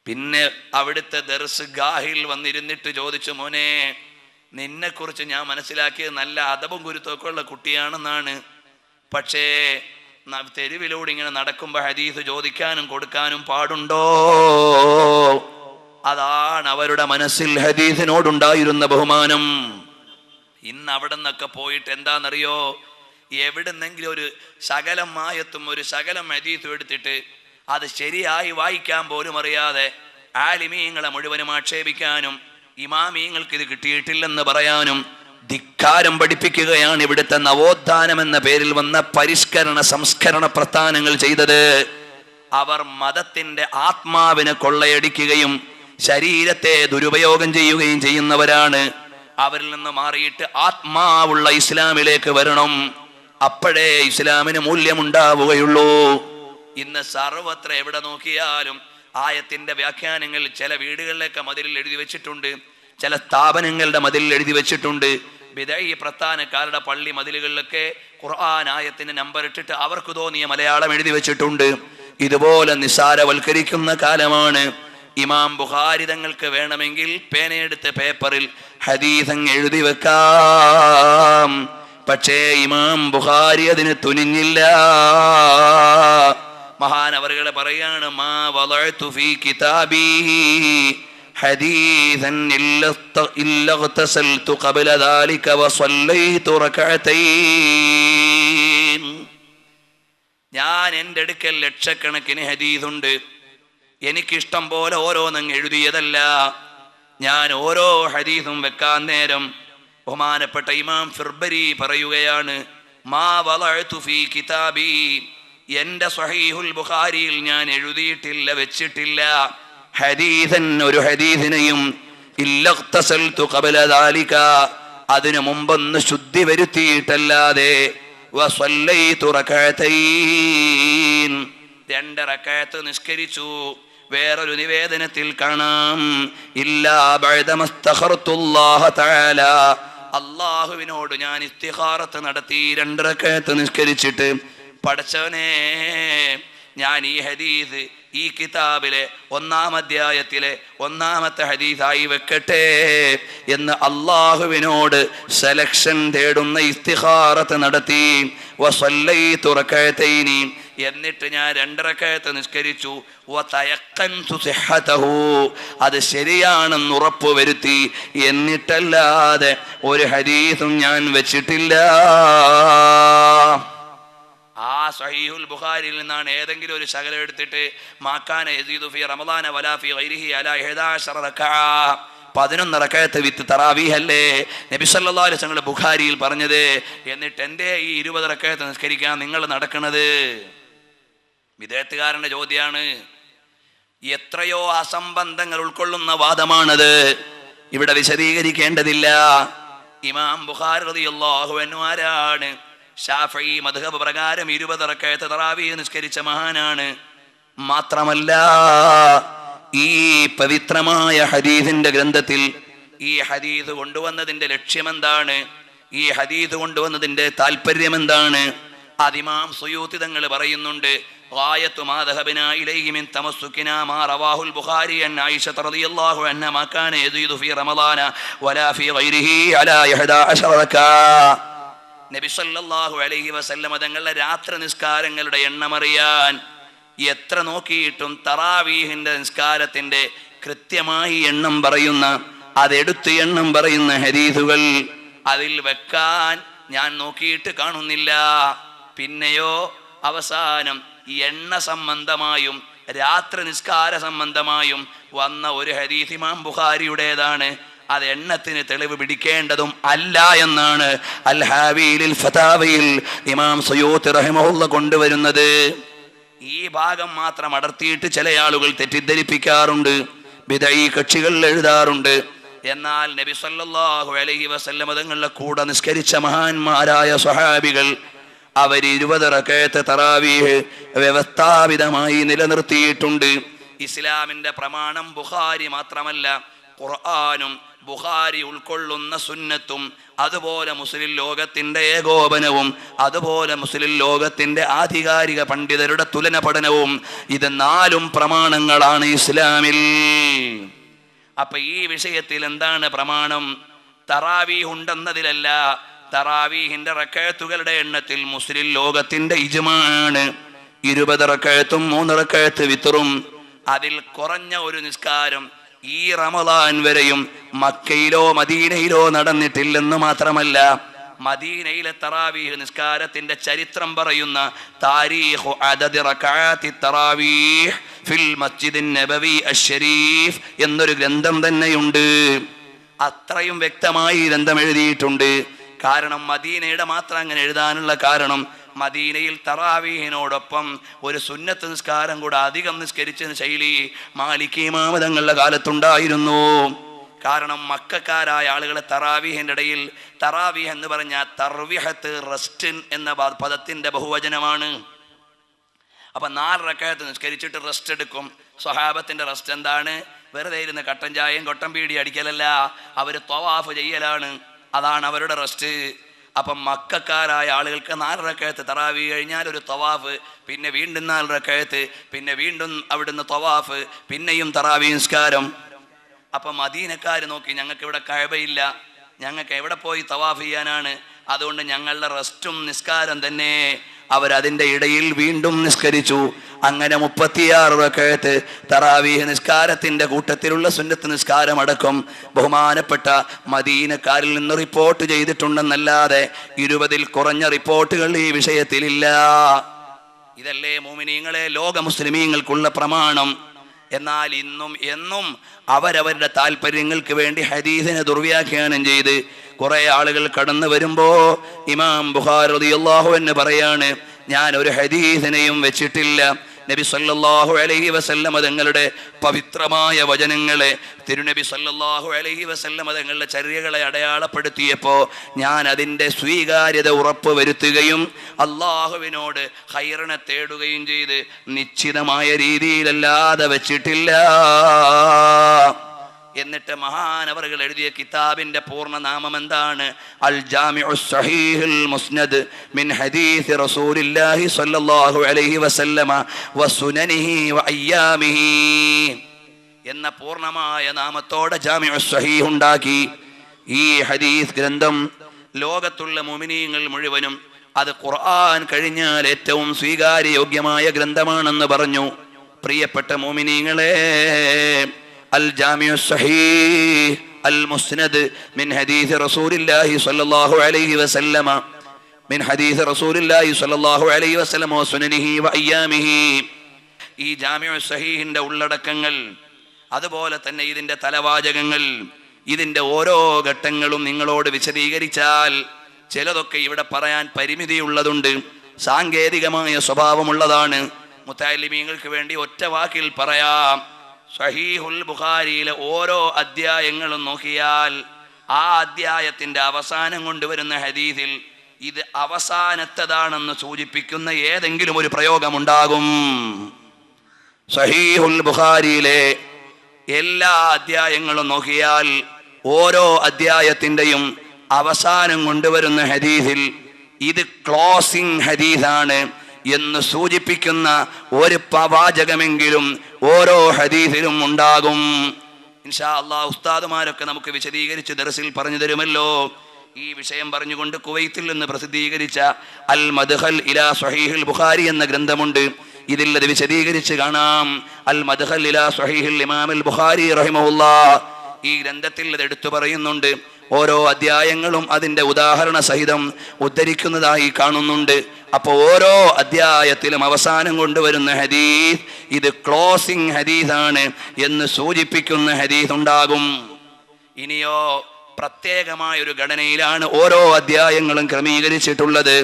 പിന്നെ അവിടുത്തെ ദർസ് ഗാഹിൽ വന്നിരുന്നിട്ട് ചോദിച്ചു, മോനെ, നിന്നെക്കുറിച്ച് ഞാൻ മനസ്സിലാക്കിയത് നല്ല അദബും ഗുരുത്വമൊക്കെ ഉള്ള കുട്ടിയാണെന്നാണ്. പക്ഷേ തെരുവിലൂടെ ഇങ്ങനെ നടക്കുമ്പോൾ ഹദീസ് ചോദിക്കാനും കൊടുക്കാനും പാടുണ്ടോ? അതാണ് അവരുടെ മനസ്സിൽ ഹദീസിനോടുണ്ടായിരുന്ന ബഹുമാനം. ഇന്ന് അവിടെ നിന്നൊക്കെ പോയിട്ട് എന്താണെന്നറിയോ, എവിടുന്നെങ്കിലും ഒരു ശകലം ആയത്തും ഒരു ശകലം ഹദീസും എടുത്തിട്ട് അത് ശരിയായി വായിക്കാൻ പോലും അറിയാതെ ആലിമീങ്ങളെ മുഴുവനും ആക്ഷേപിക്കാനും ഇമാമീങ്ങൾക്ക് ഇത് കിട്ടിയിട്ടില്ലെന്ന് പറയാനും ധിക്കാരം പഠിപ്പിക്കുകയാണ് ഇവിടുത്തെ നവോത്ഥാനം എന്ന പേരിൽ വന്ന പരിഷ്കരണ സംസ്കരണ പ്രസ്ഥാനങ്ങൾ ചെയ്തത്. അവർ മതത്തിന്റെ ആത്മാവിനെ കൊള്ളയടിക്കുകയും ശരീരത്തെ ദുരുപയോഗം ചെയ്യുകയും ചെയ്യുന്നവരാണ്. അവരിൽ നിന്ന് മാറിയിട്ട് ആത്മാവുള്ള ഇസ്ലാമിലേക്ക് വരണം. അപ്പോഴേ ഇസ്ലാമിന് മൂല്യമുണ്ടാവുകയുള്ളൂ. ഇന്ന് സർവത്ര എവിടെ നോക്കിയാലും ആയത്തിന്റെ വ്യാഖ്യാനങ്ങൾ ചില വീടുകളിലൊക്കെ മതിലിൽ എഴുതി വെച്ചിട്ടുണ്ട്, ചില സ്ഥാപനങ്ങളുടെ മതിലിൽ എഴുതി വെച്ചിട്ടുണ്ട്. ബിദഈ പ്രസ്ഥാനക്കാരുടെ പള്ളി മതിലുകളിലൊക്കെ ഖുർആൻ ആയത്തിന്റെ നമ്പർ ഇട്ടിട്ട് അവർക്ക് തോന്നിയ മലയാളം എഴുതി വെച്ചിട്ടുണ്ട്. ഇതുപോലെ നിസ്സാരവൽക്കരിക്കുന്ന കാലമാണ്. ഇമാം ബുഖാരി തങ്ങൾക്ക് വേണമെങ്കിൽ പേനയെടുത്ത് പേപ്പറിൽ ഹദീസ് എഴുതി വെക്കാം. പക്ഷേ ഇമാം ബുഖാരി അതിന് തുനിഞ്ഞില്ല. മഹാനവറുകൾ പറയാണ്, മാ വളഅതു ഫീ കിതാബി ഹദീസൻ ഇല്ലാ ഇഗ്തസൽതു ഖബ്ല ദാലിക വസല്ലൈതു റകഅതൈൻ. ഞാൻ എൻ്റെ അടുക്കൽ ലക്ഷക്കണക്കിന് ഹദീസുണ്ട്. എനിക്കിഷ്ടം പോലെ ഓരോന്നങ്ങ് എഴുതിയതല്ല. ഞാൻ ഓരോ ഹദീസും വെക്കാൻ നേരം ബഹുമാനപ്പെട്ട ഇമാം ഫിർബരി പറയുകയാണ്, മാ വളഅതു ഫീ കിതാബി, എൻ്റെ സ്വഹീഹുൽ ബുഖാരിയിൽ ഞാൻ എഴുതിയിട്ടില്ല, വെച്ചിട്ടില്ല ഹദീസൻ, ഒരു ഹദീസിനെയും ഇല്ലാ ഇഗ്തസൽതു ഖബ്ല ദാലിക, അതിനു മുമ്പൊന്ന് ശുദ്ധി വരുത്തിയിട്ടല്ലാതെ. വസല്ലൈതു റകഅതൈൻ, 2 റകഅത്ത് നിസ്കരിച്ചു. വേറൊരു നിവേദനത്തിൽ കാണാം, ഇല്ലാ ബഅദമസ്തഖർതുല്ലാഹ തആല, അല്ലാഹുവിനോട് ഞാൻ ഇസ്തിഖാറത്ത് നടത്തി 2 റകഅത്ത് നിസ്കരിച്ചിട്ട്, പടച്ചവനെ, ഞാൻ ഈ ഹദീസ് ഈ കിതാബിലെ 1-ാം അധ്യായത്തിലെ 1-ാമത്തെ ഹദീസായി വെക്കട്ടെ എന്ന് അല്ലാഹുവിനോട് സെലക്ഷൻ തേടുന്ന ഇസ്തിഖാറത്ത് നടത്തി. വസല്ലൈതു റകഅതൈനി, എന്നിട്ട് ഞാൻ 2 റകഅത്ത് നിസ്കരിച്ചു. വതയഖൻതു സിഹ്ഹതഹു, അത് ശരിയാണെന്ന് ഉറപ്പുവരുത്തി. എന്നിട്ടല്ലാതെ ഒരു ഹദീസും ഞാൻ വെച്ചിട്ടില്ല. ആ സ്വഹീഹുൽ ബുഖാരിയിൽ നിന്നാണ് ഏതെങ്കിലും ഒരു ശകലം എടുത്തിട്ട് മാക്കാന യസീദു ഫീ റമളാന വലാ ഫീ ഗൈരിഹി അലാ 11 റകഅ, 11 റകഅത്ത് വിത്ത് തറാവീഹ് അല്ലേ നബി സല്ലല്ലാഹു അലൈഹി വസല്ലം ബുഖാരിയിൽ പറഞ്ഞത്. എന്നിട്ട് എൻ്റെ ഈ 20 റകഅത്ത് നിസ്കരിക്കാൻ നിങ്ങൾ നടക്കുന്നത്? വിദേഹത്തുകാരൻ്റെ ചോദ്യമാണ്. എത്രയോ അസംബന്ധങ്ങൾ ഉൾക്കൊള്ളുന്ന വാദമാണത്. ഇവിടെ വിശദീകരിക്കേണ്ടതില്ല. ഇമാം ബുഖാരി റളിയല്ലാഹു അൻഹു ആരാണ്? ശാഫഈ മദ്ഹബ് പ്രകാരം 20 റകഅത്ത് തറാവീഹ് നിസ്കരിച്ച മഹാനാണ്. മാത്രമല്ല, ഈ പവിത്രമായ ഹദീസിന്റെ ഗ്രന്ഥത്തിൽ ഈ ഹദീസ് കൊണ്ടുവന്നതിന്റെ ലക്ഷ്യമെന്താണ്? ഈ ഹദീസ് കൊണ്ടുവന്നതിന്റെ താല്പര്യം എന്താണ്? ഇമാം സുയൂത്തി തങ്ങൾ പറയുന്നുണ്ട്, ഗായത്തു മാ ദഹബനാ ഇലൈഹി മിൻ തമസ്സുകിനാ മാ റവാഹുൽ ബുഖാരി അൻ ആയിഷ റളിയല്ലാഹു അൻഹാ മാ കാന യസീദു ഫീ റമളാന വലാ ഫീ ഗൈരിഹി അലാ 11 റകഅ. നബി സല്ലല്ലാഹു അലൈഹി വസല്ലം തങ്ങളുടെ രാത്രി നിസ്കാരങ്ങളുടെ എണ്ണം അറിയാൻ എത്ര നോക്കിയിട്ടും തറാവീഹിന്റെ നിസ്കാരത്തിന്റെ കൃത്യമായി എണ്ണം പറയുന്ന, അതെടുത്ത് എണ്ണം പറയുന്ന ഹദീസുകൾ അതിൽ വെക്കാൻ ഞാൻ നോക്കിയിട്ട് കാണുന്നില്ല. പിന്നെയോ അവസാനം എണ്ണ സംബന്ധമായും രാത്രി നിസ്കാര സംബന്ധമായും വന്ന ഒരു ഹദീസ് ഇമാം ബുഖാരിയുടേതാണ്. അത് എണ്ണത്തിന് തെളിവ് പിടിക്കേണ്ടതും അല്ല എന്നാണ് അൽ ഹാവിയിൽ ഫതാവയിൽ ഇമാം സുയൂത്തി റഹിമഹുല്ലാഹ് കൊണ്ടുവരുന്നത്. ഈ ഭാഗം മാത്രം അടർത്തിയിട്ട് ചില ആളുകൾ തെറ്റിദ്ധരിപ്പിക്കാറുണ്ട്, ബിദഈ കക്ഷികൾ എഴുതാറുണ്ട്. എന്നാൽ നബി സല്ലല്ലാഹു അലൈഹി വസല്ലം തങ്ങളുടെ കൂടെ നിസ്കരിച്ച മഹാന്മാരായ സ്വഹാബികൾ അവർ 20 റകഅത്ത് തറാവീഹ് വ്യവസ്ഥാപിതമായി നിലനിർത്തിയിട്ടുണ്ട്. ഇസ്ലാമിന്റെ പ്രമാണം ബുഖാരി മാത്രമല്ല, ഖുർആനും ബുഖാരി ഉൾക്കൊള്ളുന്ന സുന്നത്തും അതുപോലെ മുസ്ലിം ലോകത്തിന്റെ ഏകോപനവും അതുപോലെ മുസ്ലിം ലോകത്തിന്റെ ആധികാരിക പണ്ഡിതരുടെ തുലന പഠനവും, ഇത് 4 പ്രമാണങ്ങളാണ് ഇസ്ലാമിൽ. അപ്പൊ ഈ വിഷയത്തിൽ എന്താണ് പ്രമാണം? തറാവീഹ് ഉണ്ടെന്നതിലല്ല, തറാവീഹിന്റെ റകഅത്തുകളുടെ എണ്ണത്തിൽ മുസ്ലിം ലോകത്തിന്റെ ഇജ്മാഅാണ്. 20 റകഅത്തും 3 റകഅത്ത് വിത്റും. അതിൽ കുറഞ്ഞ ഒരു നിസ്കാരം ഈ റമളാൻ വരെയും മക്കയിലോ മദീനയിലോ നടന്നിട്ടില്ലെന്ന് മാത്രമല്ല, മദീനയിലെ തറാവീഹ് നിസ്കാരത്തിന്റെ ചരിത്രം പറയുന്ന താരീഖു അദദ് റകഅത്തി തറാവീഹ് ഫിൽ മസ്ജിദിൻ നബവി അശ്ശരീഫ് എന്നൊരു ഗ്രന്ഥം തന്നെയുണ്ട്. അത്രയും വ്യക്തമായി ഗ്രന്ഥം എഴുതിയിട്ടുണ്ട്. കാരണം മദീനയുടെ മാത്രം അങ്ങനെ എഴുതാനുള്ള കാരണം, മദീനയിൽ തറാവീഹിനോടൊപ്പം ഒരു സുന്നത്ത് നിസ്കാരം കൂടെ അധികം നിസ്കരിച്ച ശൈലി മാലികി ഇമാം തങ്ങളുടെ കാലത്തുണ്ടായിരുന്നു. കാരണം മക്കക്കാരായ ആളുകളെ തറാവീഹിന്റെ ഇടയിൽ, തറാവീഹ് എന്ന് പറഞ്ഞാൽ തർവിഹത്ത് റെസ്റ്റ് എന്ന പദത്തിന്റെ ബഹുവചനമാണ്. അപ്പൊ 4 റകഅത്ത് നിസ്കരിച്ചിട്ട് റെസ്റ്റ് എടുക്കും. സ്വഹാബത്തിന്റെ റെസ്റ്റ് എന്താണ്? വെറുതെ ഇരുന്ന് കട്ടൻ ചായയും കൊട്ടൻ പീടി അടിക്കലല്ല, അവര് തവാഫ് ചെയ്യലാണ്. അതാണ് അവരുടെ റെസ്റ്റ്. അപ്പം മക്കക്കാരായ ആളുകൾക്ക് 4 റകഅത്ത് തറാവീഹ് കഴിഞ്ഞാൽ ഒരു തവാഫ്, പിന്നെ വീണ്ടും 4 റകഅത്ത്, പിന്നെ വീണ്ടും അവിടുന്ന് തവാഫ്, പിന്നെയും തറാവീഹ് നിസ്കാരം. അപ്പം മദീനക്കാർ നോക്കി, ഞങ്ങൾക്ക് ഇവിടെ കഅബയില്ല, ഞങ്ങൾക്ക് എവിടെ പോയി തവാഫ് ചെയ്യാനാണ്? അതുകൊണ്ട് ഞങ്ങളുടെ റെസ്റ്റും നിസ്കാരം തന്നെ. അവരതിൻ്റെ ഇടയിൽ വീണ്ടും നിസ്കരിച്ചു. അങ്ങനെ 36 റകഅത്ത് തറാവീഹ് നിസ്കാരത്തിന്റെ കൂട്ടത്തിലുള്ള സുന്നത്ത് നിസ്കാരം അടക്കം ബഹുമാനപ്പെട്ട മദീനക്കാരിൽ നിന്ന് റിപ്പോർട്ട് ചെയ്തിട്ടുണ്ടെന്നല്ലാതെ 20-ൽ കുറഞ്ഞ റിപ്പോർട്ടുകൾ ഈ വിഷയത്തിലില്ല. ഇതല്ലേ മോമിനീങ്ങളെ ലോക മുസ്ലിമീങ്ങൾക്കുള്ള പ്രമാണം. എന്നാൽ ഇന്നും എന്നും അവരവരുടെ താല്പര്യങ്ങൾക്ക് വേണ്ടി ഹദീസിനെ ദുർവ്യാഖ്യാനം ചെയ്ത് കുറെ ആളുകൾ കടന്നു വരുമ്പോ ഇമാം ബുഖാരി റളിയല്ലാഹു അൻഹു പറയാണ്, ഞാൻ ഒരു ഹദീസിനെയും വെച്ചിട്ടില്ല. നബി സല്ലല്ലാഹു അലൈഹി വസല്ലം തങ്ങളുടെ പവിത്രമായ വചനങ്ങളെ, തിരുനബി സല്ലല്ലാഹു അലൈഹി വസല്ലം തങ്ങളുടെ ചര്യകളെ അടയാളപ്പെടുത്തിയപ്പോൾ ഞാൻ അതിൻ്റെ സ്വീകാര്യത ഉറപ്പ് വരുത്തുകയും അള്ളാഹുവിനോട് ഖൈറിനെ തേടുകയും ചെയ്ത് നിശ്ചിതമായ രീതിയിലല്ലാതെ വെച്ചിട്ടില്ല. എന്നിട്ട് മഹാനവറുകൾ എഴുതിയ കിതാബിന്റെ പൂർണ്ണ നാമം എന്താണ്? അൽ ജാമിഉസ് സഹീഹുൽ മുസ്നദ് മിൻ ഹദീസ് റസൂലില്ലാഹി സ്വല്ലല്ലാഹു അലൈഹി വസല്ലമ വസുനനിഹി വഅയ്യാമിഹി എന്ന പൂർണ്ണമായ നാമത്തോടെ ജാമിഉസ് സഹീഹ് ഉണ്ടാക്കി. ഈ ഹദീസ് ഗ്രന്ഥം ലോകത്തുള്ള മുഅ്മിനീങ്ങൾ മുഴുവനും അത് ഖുർആൻ കഴിഞ്ഞാൽ ഏറ്റവും സ്വീകാര്യയോഗ്യമായ ഗ്രന്ഥമാണെന്ന് പറഞ്ഞു. പ്രിയപ്പെട്ട മുഅ്മിനീങ്ങളെ, അൽ ജാമിഉസ് സഹീഹ് അൽ മുസ്നദ് മിൻ ഹദീസ് റസൂലില്ലാഹി സ്വല്ലല്ലാഹു അലൈഹി വസല്ലമ മിൻ ഹദീസ് റസൂലില്ലാഹി സ്വല്ലല്ലാഹു അലൈഹി വസല്ലമ വസുനനിഹി വഅയ്യാമിഹി. ഈ ജാമിഉസ് സഹീഹിന്റെ ഉള്ളടക്കങ്ങൾ, അതുപോലെ തന്നെ ഇതിന്റെ തലവാചകങ്ങൾ, ഇതിന്റെ ഓരോ ഘട്ടങ്ങളും നിങ്ങളോട് വിശദീകരിച്ചാൽ ചിലതൊക്കെ ഇവിടെ പറയാൻ പരിമിതിയുള്ളതുണ്ട്, സാങ്കേതികമായ സ്വഭാവമുള്ളതാണ്. മുത്തഅല്ലിമീങ്ങൾക്ക് വേണ്ടി ഒറ്റ വാക്കിൽ പറയാം, സഹീഹുൽ ബുഖാരിയിലെ ഓരോ അധ്യായങ്ങളും നോക്കിയാൽ ആ അധ്യായത്തിന്റെ അവസാനം കൊണ്ടുവരുന്ന ഹദീസിൽ ഇത് അവസാനത്തതാണെന്ന് സൂചിപ്പിക്കുന്ന ഏതെങ്കിലും ഒരു പ്രയോഗമുണ്ടാകും. സഹീഹുൽ ബുഖാരിയിലെ എല്ലാ അധ്യായങ്ങളും നോക്കിയാൽ ഓരോ അധ്യായത്തിൻ്റെയും അവസാനം കൊണ്ടുവരുന്ന ഹദീസിൽ ഇത് ക്ലോസിംഗ് ഹദീസാണ് എന്ന് സൂചിപ്പിക്കുന്ന ഒരു വാചകമെങ്കിലും ഓരോ ഹദീസിലും ഉണ്ടാകും. ഇൻഷാ അല്ലാഹ് ഉസ്താദുമാരൊക്കെ നമുക്ക് വിശദീകരിച്ച് ദർസിൽ പറഞ്ഞു തരുമല്ലോ. ഈ വിഷയം പറഞ്ഞുകൊണ്ട് കുവൈത്തിൽ നിന്ന് പ്രസിദ്ധീകരിച്ച അൽ മദ്ഖൽ ഇലാ സ്വഹീഹുൽ ബുഖാരി എന്ന ഗ്രന്ഥമുണ്ട്. ഇതിൽ അത് വിശദീകരിച്ച് കാണാം. അൽ മദ്ഖൽ ഇലാ സ്വഹീഹുൽ ഇമാമുൽ ബുഖാരി റഹിമഹുല്ലാഹ്, ഈ ഗ്രന്ഥത്തിൽ അത് എടുത്തു പറയുന്നുണ്ട്. ഓരോ അധ്യായങ്ങളും അതിൻ്റെ ഉദാഹരണ സഹിതം ഉദ്ധരിക്കുന്നതായി കാണുന്നുണ്ട്. അപ്പോൾ ഓരോ അധ്യായത്തിലും അവസാനം കൊണ്ടുവരുന്ന ഹദീസ് ഇത് ക്ലോസിംഗ് ഹദീസാണ് എന്ന് സൂചിപ്പിക്കുന്ന ഹദീസ് ഉണ്ടാകും. ഇനിയോ പ്രത്യേകമായ ഒരു ഘടനയിലാണ് ഓരോ അധ്യായങ്ങളും ക്രമീകരിച്ചിട്ടുള്ളത്.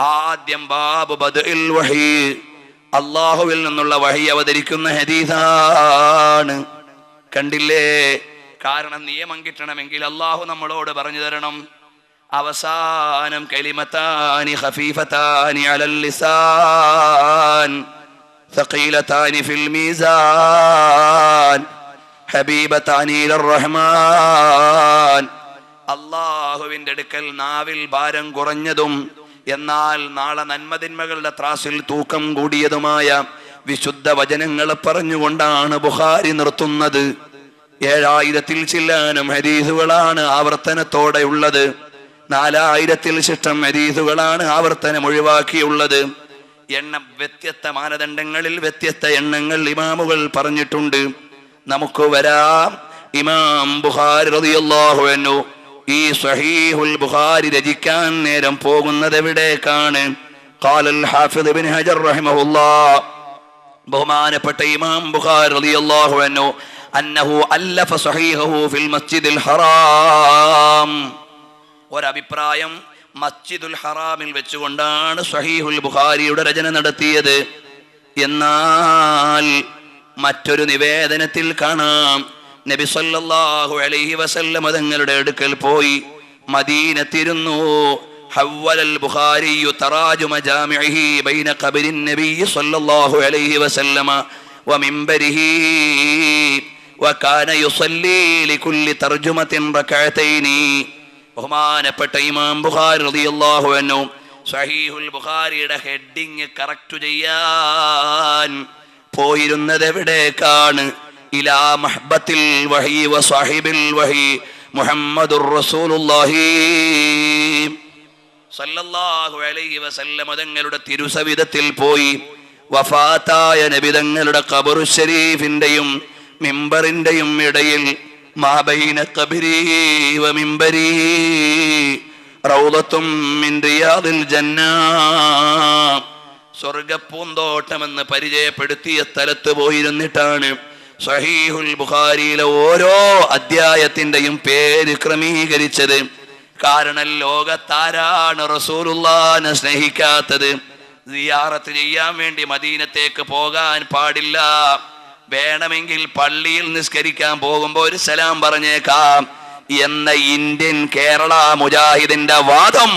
ആദ്യം ബാബു ബദ്ഇൽ വഹി, അല്ലാഹുവിൽ നിന്നുള്ള വഹി അവതരിക്കുന്ന ഹദീസാണ്. കണ്ടില്ലേ? കാരണം നിയമം കിട്ടണമെങ്കിൽ അല്ലാഹു നമ്മളോട് പറഞ്ഞു തരണം. അവസാനം കലിമത്താനി ഖഫീഫത്താനി അലൽ ലിസാൻ ثقيلتان في الميزان حبيبتان إلى الرحمن. അല്ലാഹുവിൻ്റെ അടുക്കൽ നാവിൽ ഭാരം കുറഞ്ഞതും എന്നാൽ നാളെ നന്മതിന്മകളുടെ ത്രാസിൽ തൂക്കം കൂടിയതുമായ വിശുദ്ധ വചനങ്ങൾ പറഞ്ഞുകൊണ്ടാണ് ബുഖാരി നിർത്തുന്നത്. 7000-ൽ ചില്ലാനം ഹദീസുകളാണ് ആവർത്തനത്തോടെ ഉള്ളത്. 4000-ൽ ശിഷ്ടം ഹദീസുകളാണ് ആവർത്തനം ഒഴിവാക്കിയുള്ളത്. എണ്ണം വ്യത്യസ്ത മാനദണ്ഡങ്ങളിൽ വ്യത്യസ്ത എണ്ണങ്ങൾ ഇമാമുകൾ പറഞ്ഞിട്ടുണ്ട്. നമുക്ക് വരാം. ഇമാം ബുഖാരി റളിയല്ലാഹു അൻഹു ഈ സ്വഹീഹുൽ ബുഖാരി രചിക്കാൻ നേരം പോകുന്നത് എവിടേക്കാണ്? ഖാലൽ ഹാഫിദ് ഇബ്നു ഹജർ റഹിമഹുല്ലാഹ്, ബഹുമാനപ്പെട്ട ഇമാം ബുഖാരി റളിയല്ലാഹു അൻഹു അന്നഹു അല്ലഫ സ്വഹീഹഹു ഫിൽ മസ്ജിദിൽ ഹറാം. ഒരഭിപ്രായം, മസ്ജിദുൽ ഹറാമിൽ വെച്ചുകൊണ്ടാണ് സ്വഹീഹുൽ ബുഖാരിയുടെ രചന നടത്തിയത്. എന്നാൽ മറ്റൊരു നിവേദനത്തിൽ കാണാം, നബി സല്ലല്ലാഹു അലൈഹി വസല്ലം തങ്ങളുടെ അടുക്കൽ പോയി മദീനത്തിരുന്നു. ഹവ്വലൽ ബുഖാരി തറാജുമ ജാമിഇഹി ബൈന ഖബരിൻ നബി സല്ലല്ലാഹു അലൈഹി വസല്ലം വ മിംബരിഹി വകാന യുസല്ലി ലികുല്ലി തർജുമത്തിൻ റകഅതൈനി. ബഹുമാനപ്പെട്ട ഇമാം ബുഖാരി റളിയല്ലാഹു അൻഹു സ്വഹീഹുൽ ബുഖാരിയുടെ ഹെഡിങ് കറക്റ്റ് ചെയ്യാൻ പോയിരുന്നത് എവിടേക്കാണ്? ഇലാ മഹ്ബത്തിൽ വഹി വ സാഹിബിൽ വഹി മുഹമ്മദുർ റസൂലുള്ളാഹി സല്ലല്ലാഹു അലൈഹി വസല്ലം തങ്ങളുടെ തിരുസവിധത്തിൽ പോയി വഫാത്തായ നബി തങ്ങളുടെ ഖബറു ശരീഫിന്റെയും മിമ്പറിന്റെയും ഇടയിൽ മാബൈന ഖബരി വ മിമ്പരി റൗളത്തും മിൻ റിയാദിൽ ജന്ന, സ്വർഗപ്പൂന്തോട്ടമെന്ന് പരിചയപ്പെടുത്തിയ സ്ഥലത്ത് പോയിരുന്നിട്ടാണ് സ്വഹീഹുൽ ബുഖാരിയിലെ ഓരോ അധ്യായത്തിന്റെയും പേര് ക്രമീകരിച്ചത്. കാരണം ലോകത്താരാണ് റസൂലുള്ളാഹിനെ സ്നേഹിക്കാത്തത്? സിയാറത്ത് ചെയ്യാൻ വേണ്ടി മദീനത്തേക്ക് പോകാൻ പാടില്ല. വേണമെങ്കിൽ പള്ളിയിൽ നിസ്കരിക്കാൻ പോകുമ്പോൾ ഒരു സലാം പറഞ്ഞേക്കാം എന്ന ഇന്ത്യൻ കേരള മുജാഹിദിന്റെ വാദം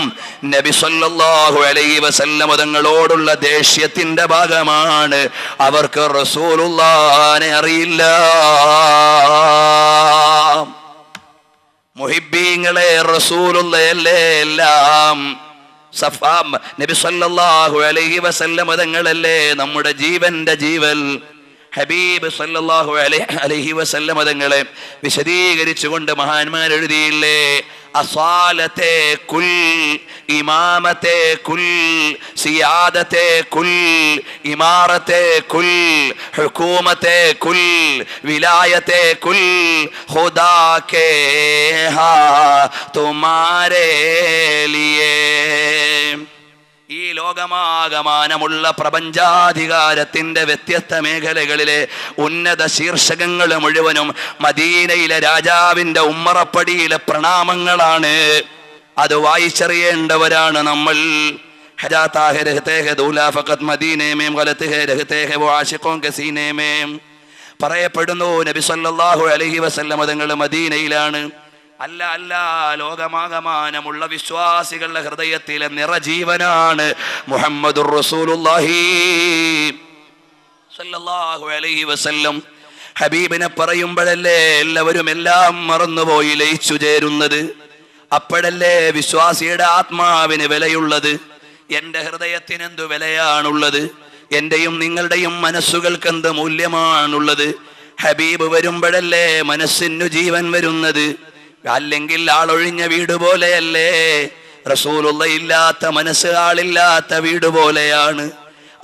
നബി സല്ലല്ലാഹു അലൈഹി വസല്ലം തങ്ങളോടുള്ള ദേഷ്യത്തിന്റെ ഭാഗമാണ്. അവർക്ക് റസൂലുള്ളാഹിനെ അറിയില്ല. മുഹിബ്ബീങ്ങളെ, റസൂലുള്ളയല്ലേ എല്ലാം. നബി സല്ലല്ലാഹു അലൈഹി വസല്ലം തങ്ങളല്ലേ നമ്മുടെ ജീവന്റെ ജീവൻ. ഹബീബ് സല്ലല്ലാഹു അലൈഹി വസല്ലം തങ്ങളെ വിശദീകരിച്ചുകൊണ്ട് മഹാന്മാർ എഴുതിയില്ലേ, അസാലത്തെ കുൽ, ഇമാമത്തെ കുൽ, സിയാദത്തെ കുൽ, ഇമാറത്തെ കുൽ, ഹുകൂമത്തെ കുൽ, വിലായത്തെ കുൽ, ഖുദാ കേ ഹാ തുമാരേ ലിയേ. ഈ ലോകമാകമാനമുള്ള പ്രപഞ്ചാധികാരത്തിന്റെ വ്യത്യസ്ത മേഖലകളിലെ ഉന്നത ശീർഷകങ്ങൾ മുഴുവനും മദീനയിലെ രാജാവിന്റെ ഉമ്മറപ്പടിയിലെ പ്രണാമങ്ങളാണ്. അത് വായിച്ചറിയേണ്ടവരാണ് നമ്മൾ. പറയപ്പെടുന്നു നബി സല്ലല്ലാഹു അലൈഹി വസല്ലം തങ്ങൾ മദീനയിലാണ്. അല്ല അല്ല, ലോകമാകമാനമുള്ള വിശ്വാസികളുടെ ഹൃദയത്തിലെ നിറജീവനാണ് മുഹമ്മദുർ റസൂലുള്ളാഹി സല്ലല്ലാഹു അലൈഹി വസല്ലം. ഹബീബിനെ പറയുമ്പോഴല്ലേ എല്ലാവരും എല്ലാം മറന്നുപോയി ലയിച്ചു ചേരുന്നത്. അപ്പോഴല്ലേ വിശ്വാസിയുടെ ആത്മാവിന് വിലയുള്ളത്. എൻ്റെ ഹൃദയത്തിന് എന്തു വിലയാണുള്ളത്? എൻ്റെയും നിങ്ങളുടെയും മനസ്സുകൾക്ക് എന്ത് മൂല്യമാണുള്ളത്? ഹബീബ് വരുമ്പോഴല്ലേ മനസ്സിനു ജീവൻ വരുന്നത്. അല്ലെങ്കിൽ ആളൊഴിഞ്ഞ വീട് പോലെയല്ലേ. റസൂലുള്ള ഇല്ലാത്ത മനസ്സ് ആളില്ലാത്ത വീട് പോലെയാണ്.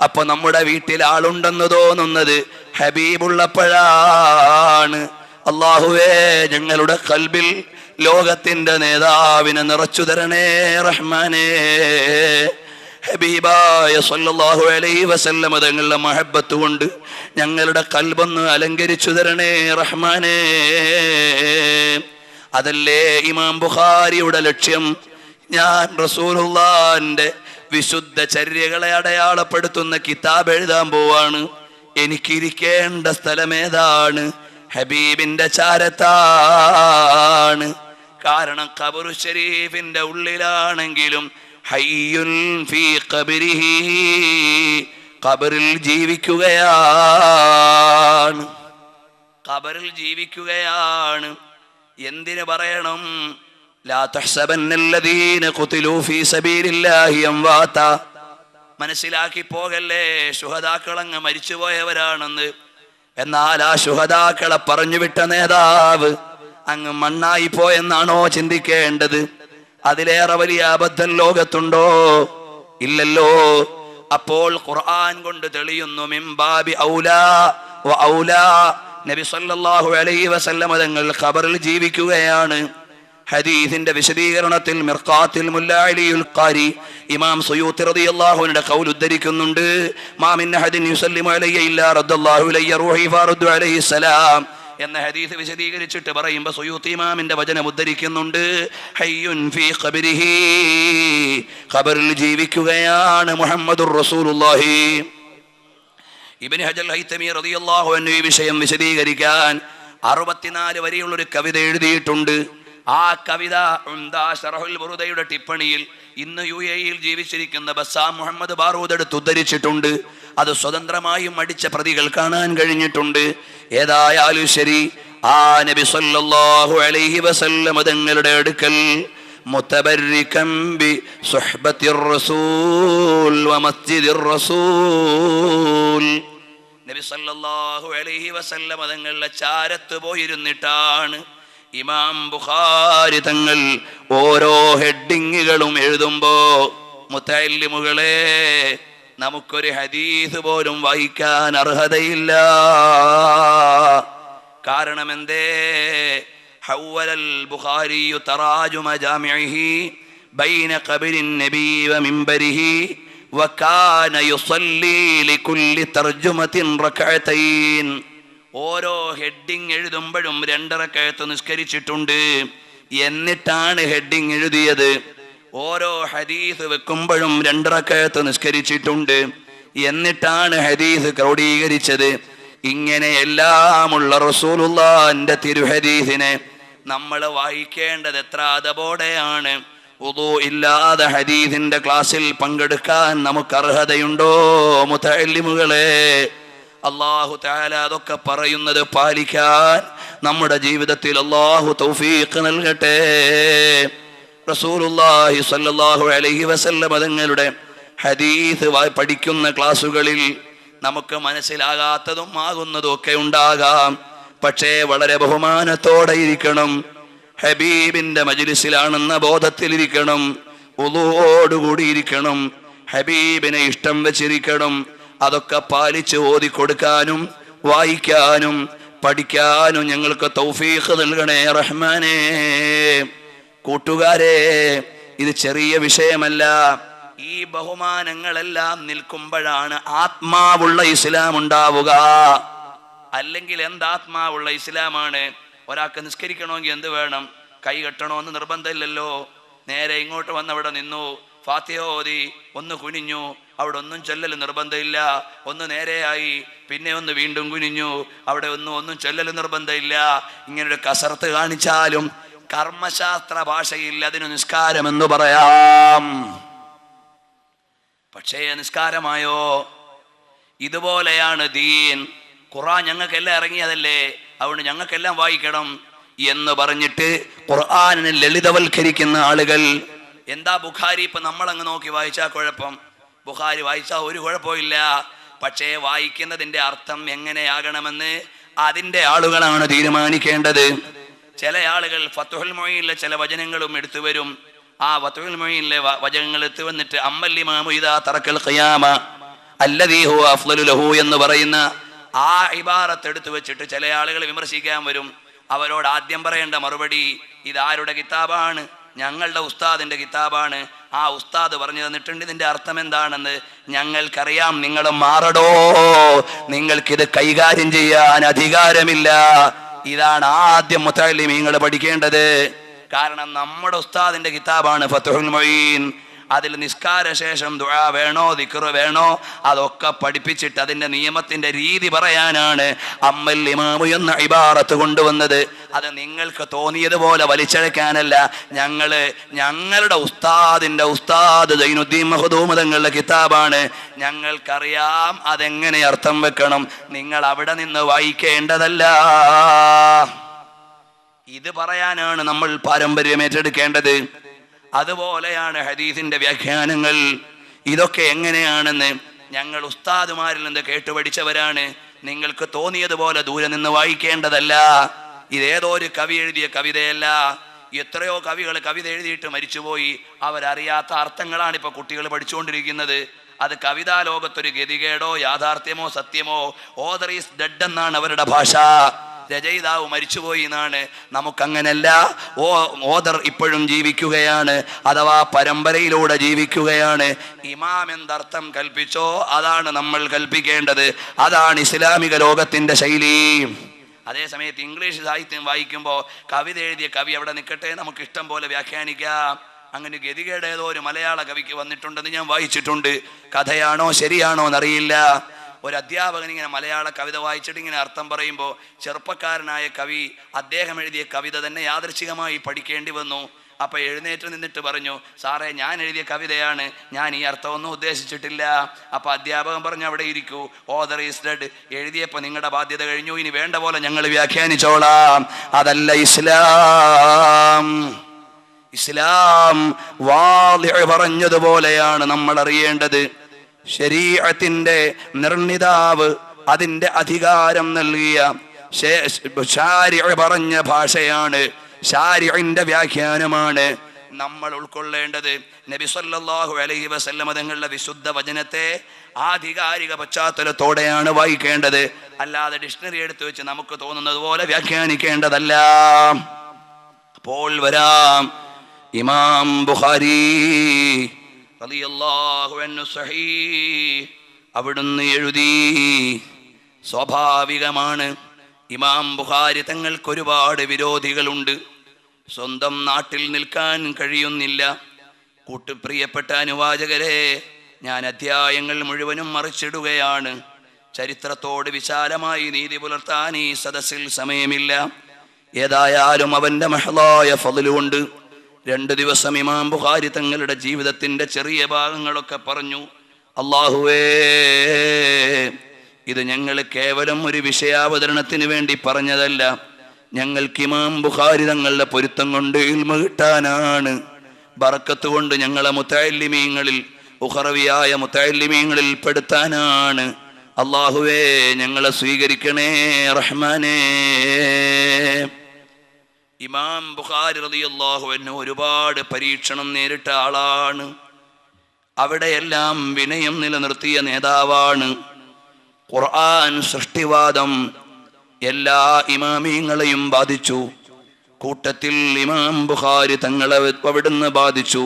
അപ്പൊ നമ്മുടെ വീട്ടിൽ ആളുണ്ടെന്ന് തോന്നുന്നത് ഹബീബുള്ളപ്പോഴാണ്. അല്ലാഹുവേ, ഞങ്ങളുടെ ഖൽബിൽ ലോകത്തിന്റെ നേതാവിനെ നിറച്ചു തരണേ റഹ്മാനേ. ഹബീബായ സല്ലല്ലാഹു അലൈഹി വസല്ലം തങ്ങളുടെ മഹബ്ബത്ത് കൊണ്ട് ഞങ്ങളുടെ ഖൽബൊന്ന് അലങ്കരിച്ചു തരണേ റഹ്മാനേ. അതല്ലേ ഇമാം ബുഖാരിയുടെ ലക്ഷ്യം. ഞാൻ റസൂലുള്ളാഹിന്റെ വിശുദ്ധ ചര്യകളെ അടയാളപ്പെടുത്തുന്ന കിതാബ് എഴുതാൻ പോവാണ്. എനിക്കിരിക്കേണ്ട സ്ഥലമേതാണ്? ഹബീബിന്റെ ചാരത്താണ്. കാരണം ഖബറു ശരീഫിന്റെ ഉള്ളിലാണെങ്കിലും ഹയ്യുൻ ഫീ ഖബരിഹി, ഖബറിൽ ജീവിക്കുകയാണ്. ഖബറിൽ ജീവിക്കുകയാണ്. എന്തിനു പറയണം? ലാ തഹ്സബന്നല്ലദീന ഖുതിലൂ ഫീ സബീലില്ലാഹി അംവാതാ. മനസ്സിലാക്കി പോകല്ലേ ശുഹദാക്കളങ്ങ് മരിച്ചുപോയവരാണെന്ന്. എന്നാൽ ആ ശുഹദാക്കളെ പറഞ്ഞു വിട്ട നേതാവ് അങ്ങ് മണ്ണായി പോയെന്നാണോ ചിന്തിക്കേണ്ടത്? അതിലേറെ വലിയ അബദ്ധം ലോകത്തുണ്ടോ? ഇല്ലല്ലോ. അപ്പോൾ ഖുർആൻ കൊണ്ട് തെളിയുന്നു, മിൻ ബാബി ഔലാ വ ഔലാ. നബി സല്ലല്ലാഹു അലൈഹി വസല്ലം തങ്ങൾ ഖബറിൽ ജീവിക്കുകയാണ്. ഹദീസിന്റെ വിശദീകരണത്തിൽ മിർഖാത്തിൽ മുല്ലാ അലിയുൽ ഖാരി ഇമാം സുയൂത്തി റളിയല്ലാഹു അൻഹുവിന്റെ ഖൗൽ ഉദ്ധരിക്കുന്നുണ്ട്. മാ മിൻ അഹദിൻ യുസല്ലിമു അലയ്യ ഇല്ലാ റദ്ദല്ലാഹു ഇലയ്യ റൂഹി ഫറദ്ദു അലൈഹി സലാം എന്ന ഹദീസ് വിശദീകരിച്ചിട്ട് പറയുമ്പോൾ സുയൂത്തി ഇമാമിന്റെ വചനം ഉദ്ധരിക്കുന്നുണ്ട്. ഹയ്യുൻ ഫീ ഖബരിഹി, ഖബറിൽ ജീവിക്കുകയാണ് മുഹമ്മദുർ റസൂലുള്ളാഹി. ഇബ്നു ഹജർ ഹൈതമി റളിയല്ലാഹു അൻഹു ഈ വിഷയം വിശദീകരിക്കാൻ 64 വരിയുള്ളൊരു കവിത എഴുതിയിട്ടുണ്ട്. ആ കവിത ഉംദാ ശറഹുൽ ബുറുദയുടെ ടിപ്പണിയിൽ ഇന്ന് UAE-യിൽ ജീവിച്ചിരിക്കുന്ന ബസ്സാം മുഹമ്മദ് ബാറൂദ് എടുത്ത് ഉദ്ധരിച്ചിട്ടുണ്ട്. അത് സ്വതന്ത്രമായും അടിച്ച പ്രതികൾ കാണാൻ കഴിഞ്ഞിട്ടുണ്ട്. ഏതായാലും ശരി, ആ നബി സല്ലല്ലാഹു അലൈഹി വസല്ലം തങ്ങളുടെ അടുക്കൽ മുതബർരികം ബി സുഹ്ബത്തിർ റസൂൽ വ മസ്ജിദിർ റസൂൽ, നബി സല്ലല്ലാഹു അലൈഹി വസല്ലം തങ്ങളുടെ ചാരത്ത് പോയിരുന്നിട്ടാണ് ഇമാം ബുഖാരി തങ്ങൾ ഓരോ ഹെഡിങ്ങുകളും എഴുതുമ്പോ, മുതഅല്ലിമുകളെ, നമുക്കൊരു ഹദീസ് പോലും വായിക്കാൻ അർഹതയില്ല. കാരണം എന്തേ? ഹവ്വലൽ ബുഖാരിയു തറാജുമ ജാമിഇഹി ബൈന ഖബരിൻ നബി വ മിൻബരിഹി വകാന യുസല്ലി ലികുല്ലി തർജുമത്തിൻ റകഅതൈൻ. ഓരോ ഹെഡിങ് എഴുതുമ്പോഴും 2 റക്അത്ത് നിസ്കരിച്ചിട്ടുണ്ട്. എന്നിട്ടാണ് ഹെഡിങ് എഴുതിയത്. ഓരോ ഹദീസ് വെക്കുമ്പോഴും 2 റക്അത്ത് നിസ്കരിച്ചിട്ടുണ്ട്. എന്നിട്ടാണ് ഹദീസ് ക്രോഡീകരിച്ചത്. ഇങ്ങനെ എല്ലാമുള്ള റസൂലുള്ളാഹിന്റെ തിരുഹദീസിനെ നമ്മൾ വായിക്കേണ്ടത് എത്ര അതബോടെയാണ്. വുദൂ ഇല്ലാതെ ഹദീസിന്റെ ക്ലാസ്സിൽ പങ്കെടുക്കാൻ നമുക്ക് അർഹതയുണ്ടോ മുതഅല്ലിമുകളെ? അല്ലാഹു തആല അതൊക്കെ പറയുന്നത് പാലിക്കാൻ നമ്മുടെ ജീവിതത്തിൽ അല്ലാഹു തൗഫീഖ് നൽകട്ടെ. റസൂലുള്ളാഹി സ്വല്ലല്ലാഹു അലൈഹി വസല്ലം തങ്ങളുടെ ഹദീസ് പഠിക്കുന്ന ക്ലാസ്സുകളിൽ നമുക്ക് മനസ്സിലാകാത്തതും ആകുന്നതും ഒക്കെ ഉണ്ടാകാം. പക്ഷേ വളരെ ബഹുമാനത്തോടെ ഇരിക്കണം. ഹബീബിന്റെ മജ്ലിസിലാണെന്ന ബോധത്തിലിരിക്കണം. വുളൂഓടുകൂടി ഇരിക്കണം. ഹബീബിനെ ഇഷ്ടം വെച്ചിരിക്കണം. അതൊക്കെ പാലിച്ച് ഓതിക്കൊടുക്കാനും വായിക്കാനും പഠിക്കാനും ഞങ്ങൾക്ക് തൗഫീഖ് നൽകണേ റഹ്മാനേ. കൂട്ടുകാരെ, ഇത് ചെറിയ വിഷയമല്ല. ഈ ബഹുമാനങ്ങളെല്ലാം നിൽക്കുമ്പോഴാണ് ആത്മാവുള്ള ഇസ്ലാം ഉണ്ടാവുക. അല്ലെങ്കിൽ എന്താത്മാവുള്ള ഇസ്ലാമാണ്? ഒരാൾക്ക് നിസ്കരിക്കണമെങ്കിൽ എന്ത് വേണം? കൈ കെട്ടണമെന്ന് നിർബന്ധമില്ലല്ലോ. നേരെ ഇങ്ങോട്ട് വന്നവിടെ നിന്നു, ഫാത്തിഹ ഓതി, ഒന്ന് കുനിഞ്ഞു, അവിടെ ഒന്നും ചൊല്ലൽ നിർബന്ധമില്ല. ഒന്ന് നേരെയായി, പിന്നെ ഒന്ന് വീണ്ടും കുനിഞ്ഞു, അവിടെ ഒന്നും ചൊല്ലൽ നിർബന്ധമില്ല. ഇങ്ങനൊരു കസർത്ത് കാണിച്ചാലും കർമ്മശാസ്ത്ര ഭാഷയിൽ അതിന് നിസ്കാരമെന്ന് പറയാം. പക്ഷേ നിസ്കാരമായോ? ഇതുപോലെയാണ് ദീൻ. ഖുർആൻ ഞങ്ങൾക്കെല്ലാം ഇറങ്ങിയതല്ലേ, അതുകൊണ്ട് ഞങ്ങൾക്കെല്ലാം വായിക്കണം. എന്ന് പറഞ്ഞിട്ട് ഖുർആനിനെ ലളിതവൽക്കരിക്കുന്ന ആളുകൾ. എന്താ ബുഖാരി ഇപ്പൊ നമ്മളങ്ങ് നോക്കി വായിച്ചാൽ കുഴപ്പം? ബുഖാരി വായിച്ചാൽ ഒരു കുഴപ്പമില്ല. പക്ഷേ വായിക്കുന്നതിൻ്റെ അർത്ഥം എങ്ങനെയാകണമെന്ന് അതിൻ്റെ ആളുകളാണ് തീരുമാനിക്കേണ്ടത്. ചില ആളുകൾ ഫത്ഹുൽ മുഈനിലെ ചില വചനങ്ങളും എടുത്തു വരും. ആ ഫത്ഹുൽ മുഈനിലെ വചനങ്ങൾ എടുത്തു വന്നിട്ട് അമ്മൽ ഇമാമു ഇദാ തറക്കൽ ഖിയാമ അല്ലദീ ഹുവ അഫ്ളലു ലഹു എന്ന് പറയുന്ന ആ ഇബാറത്ത് എടുത്തു വെച്ചിട്ട് ചില ആളുകൾ വിമർശിക്കാൻ വരും. അവരോട് ആദ്യം പറയേണ്ട മറുപടി, ഇതാരുടെ കിതാബാണ്? ഞങ്ങളുടെ ഉസ്താദിന്റെ കിതാബാണ്. ആ ഉസ്താദ് പറഞ്ഞു തന്നിട്ടുണ്ട് ഇതിന്റെ അർത്ഥം എന്താണെന്ന്. ഞങ്ങൾക്കറിയാം, നിങ്ങൾ മാറടോ, നിങ്ങൾക്കിത് കൈകാര്യം ചെയ്യാൻ അധികാരമില്ല. ഇതാണ് ആദ്യം മുത്തഅല്ലിമീങ്ങൾ പഠിക്കേണ്ടത്. കാരണം നമ്മുടെ ഉസ്താദിന്റെ കിതാബാണ് ഫത്ഹുൽ മുഈൻ. അതിൽ നിസ്കാര ശേഷം ദുആ വേണോ ദിക്ർ വേണോ അതൊക്കെ പഠിപ്പിച്ചിട്ട് അതിൻ്റെ നിയമത്തിൻ്റെ രീതി പറയാനാണ് അമ്മൽ ഇമാമു എന്ന ഇബാറത്ത് കൊണ്ടുവന്നത്. അത് നിങ്ങൾക്ക് തോന്നിയതുപോലെ വലിച്ചഴക്കാനല്ല. ഞങ്ങളുടെ ഉസ്താദിൻ്റെ ഉസ്താദ് സൈനുദ്ദീൻ മഖ്ദൂം തങ്ങളുടെ കിതാബാണ്. ഞങ്ങൾക്കറിയാം അതെങ്ങനെ അർത്ഥം വെക്കണം. നിങ്ങൾ അവിടെ നിന്ന് വായിക്കേണ്ടതല്ല. ഇത് പറയാനാണ് നമ്മൾ പാരമ്പര്യം ഏറ്റെടുക്കേണ്ടത്. അതുപോലെയാണ് ഹദീസിന്റെ വ്യാഖ്യാനങ്ങൾ. ഇതൊക്കെ എങ്ങനെയാണെന്ന് ഞങ്ങൾ ഉസ്താദുമാരിൽ നിന്ന് കേട്ടുപഠിച്ചവരാണ്. നിങ്ങൾക്ക് തോന്നിയതുപോലെ ദൂരെ നിന്ന് വായിക്കേണ്ടതല്ല. ഇതേതോ ഒരു കവി എഴുതിയ കവിതയല്ല. എത്രയോ കവികൾ കവിത എഴുതിയിട്ട് മരിച്ചുപോയി. അവരറിയാത്ത അർത്ഥങ്ങളാണ് ഇപ്പോൾ കുട്ടികൾ പഠിച്ചുകൊണ്ടിരിക്കുന്നത്. അത് കവിതാ ലോകത്തൊരു ഗതികേടോ യാഥാർത്ഥ്യമോ സത്യമോ. ഓദർ ഈസ് ഡെഡ് എന്നാണ് അവരുടെ ഭാഷ. രചയിതാവ് മരിച്ചുപോയി എന്നാണ്. നമുക്കങ്ങനല്ല. ഓദർ ഇപ്പോഴും ജീവിക്കുകയാണ്, അഥവാ പരമ്പരയിലൂടെ ജീവിക്കുകയാണ്. ഇമാം എന്തർത്ഥം കൽപ്പിച്ചോ അതാണ് നമ്മൾ കൽപ്പിക്കേണ്ടത്. അതാണ് ഇസ്ലാമിക ലോകത്തിന്റെ ശൈലി. അതേസമയത്ത് ഇംഗ്ലീഷ് സാഹിത്യം വായിക്കുമ്പോൾ കവിത എഴുതിയ കവി അവിടെ നിൽക്കട്ടെ, നമുക്ക് ഇഷ്ടം പോലെ വ്യാഖ്യാനിക്കാം. അങ്ങനെ ഗതികേട് ഏതോ ഒരു മലയാള കവിക്ക് വന്നിട്ടുണ്ടെന്ന് ഞാൻ വായിച്ചിട്ടുണ്ട്. കഥയാണോ ശരിയാണോ എന്നറിയില്ല. ഒരു അധ്യാപകൻ ഇങ്ങനെ മലയാള കവിത വായിച്ചിട്ട് ഇങ്ങനെ അർത്ഥം പറയുമ്പോൾ ചെറുപ്പക്കാരനായ കവി അദ്ദേഹം എഴുതിയ കവിത തന്നെ യാദൃച്ഛികമായി പഠിക്കേണ്ടി വന്നു. അപ്പോൾ എഴുന്നേറ്റ് നിന്നിട്ട് പറഞ്ഞു, സാറേ ഞാൻ എഴുതിയ കവിതയാണ്, ഞാൻ ഈ അർത്ഥമൊന്നും ഉദ്ദേശിച്ചിട്ടില്ല. അപ്പോൾ അധ്യാപകൻ പറഞ്ഞു, അവിടെ ഇരിക്കൂ, ഓദർ ഈസ് ഡെഡ്. എഴുതിയപ്പോൾ നിങ്ങളുടെ ബാധ്യത കഴിഞ്ഞു, ഇനി വേണ്ട പോലെ ഞങ്ങൾ വ്യാഖ്യാനിച്ചോളാം. അതല്ല ഇസ്ലാം. ഇസ്ലാം വാളിഅ് പറഞ്ഞതുപോലെയാണ് നമ്മൾ അറിയേണ്ടത്. ശരീഅത്തിന്റെ നിർണിതാവ്, അതിൻ്റെ അധികാരം നൽകിയ ശാരിഅ് പറഞ്ഞ ഭാഷയാണ്, ശാരിഇന്റെ വ്യാഖ്യാനമാണ് നമ്മൾ ഉൾക്കൊള്ളേണ്ടത്. നബി സല്ലല്ലാഹു അലൈഹി വസല്ലം തങ്ങളുടെ വിശുദ്ധ വചനത്തെ ആധികാരിക പശ്ചാത്തലത്തോടെയാണ് വായിക്കേണ്ടത്. അല്ലാതെ ഡിക്ഷണറി എടുത്തു വെച്ച് നമുക്ക് തോന്നുന്നത് പോലെ വ്യാഖ്യാനിക്കേണ്ടതല്ല. അപ്പോൾ വരാം ഇമാം ബുഖാരി റളിയല്ലാഹു അൻഹു സഹീഹ് അവിടുന്ന് എഴുതി. സ്വാഭാവികമാണ്, ഇമാം ബുഖാരി തങ്ങൾക്ക് ഒരുപാട് വിരോധികളുണ്ട്. സ്വന്തം നാട്ടിൽ നിൽക്കാൻ കഴിയുന്നില്ല. പ്രിയപ്പെട്ട അനുവാചകരെ, ഞാൻ അധ്യായങ്ങൾ മുഴുവനും മറിച്ചിടുകയാണ്. ചരിത്രത്തോട് വിശാലമായി നീതി പുലർത്താൻ ഈ സദസ്സിൽ സമയമില്ല. ഏതായാലും അവൻ്റെ മഹ്ലായ ഫദ്ലുണ്ട്. 2 ദിവസം ഇമാം ബുഖാരി തങ്ങളുടെ ജീവിതത്തിൻ്റെ ചെറിയ ഭാഗങ്ങളൊക്കെ പറഞ്ഞു. അല്ലാഹുവേ, ഇത് ഞങ്ങൾ കേവലം ഒരു വിഷയാവതരണത്തിന് വേണ്ടി പറഞ്ഞതല്ല. ഞങ്ങൾക്ക് ഇമാം ബുഖാരി തങ്ങളുടെ പൊരുത്തം കൊണ്ട് ഇൽമ കിട്ടാനാണ്. ബറക്കത്ത് കൊണ്ട് ഞങ്ങളെ മുതഅല്ലിമീങ്ങളിൽ, ഉഖറവിയായ മുതഅല്ലിമീങ്ങളിൽ പെടുത്താനാണ്. അല്ലാഹുവേ, ഞങ്ങളെ സ്വീകരിക്കണേ റഹ്മാനേ. ഇമാം ബുഖാരി റളിയല്ലാഹു അൻഹു ഒരുപാട് പരീക്ഷണം നേരിട്ട ആളാണ്. അവിടെയെല്ലാം വിനയം നിലനിർത്തിയ നേതാവാണ്. ഖുർആൻ സൃഷ്ടിവാദം എല്ലാ ഇമാമീങ്ങളെയും ബാധിച്ചു. കൂട്ടത്തിൽ ഇമാം ബുഖാരി തങ്ങളെ അവിടുന്ന് ബാധിച്ചു.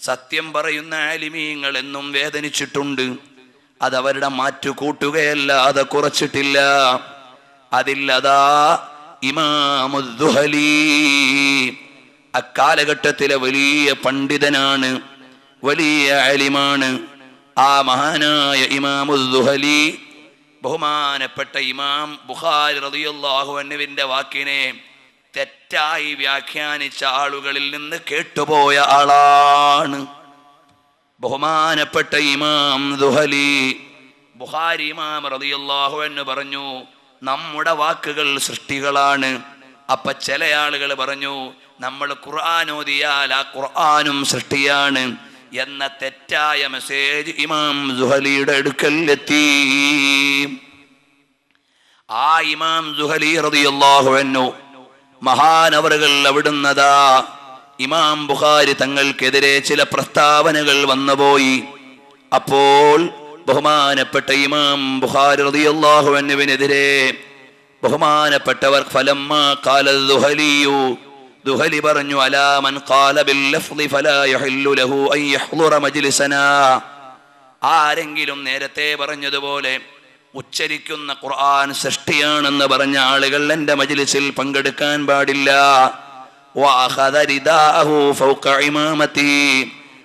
സത്യം പറയുന്ന ആലിമീങ്ങൾ എന്നും വേദനിച്ചിട്ടുണ്ട്. അതവരുടെ മാറ്റുകൂട്ടുകയല്ലാതെ കുറച്ചിട്ടില്ല. അതില്ലതാ ഇമാം ദുഹലി അക്കാലഘട്ടത്തിലെ വലിയ പണ്ഡിതനാണ്, വലിയ ആലിമാണ്. ആ മഹാനായ ഇമാം ദുഹലി ബഹുമാനപ്പെട്ട ഇമാം ബുഖാരി റളിയല്ലാഹു അൻഹുവിന്റെ വാക്കിനെ തെറ്റായി വ്യാഖ്യാനിച്ച ആളുകളിൽ നിന്ന് കേട്ടുപോയ ആളാണ്. ബഹുമാനപ്പെട്ട ഇമാം ദുഹലി ബുഖാരി ഇമാം റളിയല്ലാഹു അൻഹു പറഞ്ഞു, നമ്മുടെ വാക്കുകൾ സൃഷ്ടികളാണ്, അപ്പൊ ചില ആളുകൾ പറഞ്ഞു നമ്മൾ ഖുർആൻ ഓതിയാൽ ആ ഖുർആനും സൃഷ്ടിയാണ് എന്ന തെറ്റായ മെസ്സേജ് ഇമാം സുഹലിയുടെ അടുക്കൽ എത്തി. ആ ഇമാം സുഹലി റളിയല്ലാഹു അൻഹു മഹാനവറുകൾ അവിടുന്നതാ ഇമാം ബുഖാരി തങ്ങൾക്കെതിരെ ചില പ്രസ്താവനകൾ വന്നുപോയി. അപ്പോൾ ബഹുമാനപ്പെട്ട ഇമാം ബുഖാരി റളിയല്ലാഹു അൻഹുവിനെതിരെ ബഹുമാനപ്പെട്ടവർ ഫലമ്മാ ഖാല ദുഹലിയു, ദുഹലി പറഞ്ഞു, അലാ മൻ ഖാല ബിൽ ലഫ്ളി ഫലാ യഹില്ലു ലഹു അൻ യഹ്ളുറ മജ്ലിസനാ. ആരെങ്കിലും നേരത്തെ പറഞ്ഞതുപോലെ ഉച്ചരിക്കുന്ന ഖുർആൻ സൃഷ്ടിയാണെന്ന് പറഞ്ഞ ആളുകൾ എൻ്റെ മജ്ലിസിൽ പങ്കെടുക്കാൻ പാടില്ല. വഅഖദ റിദാഅഹു ഫൗക ഇമാമതി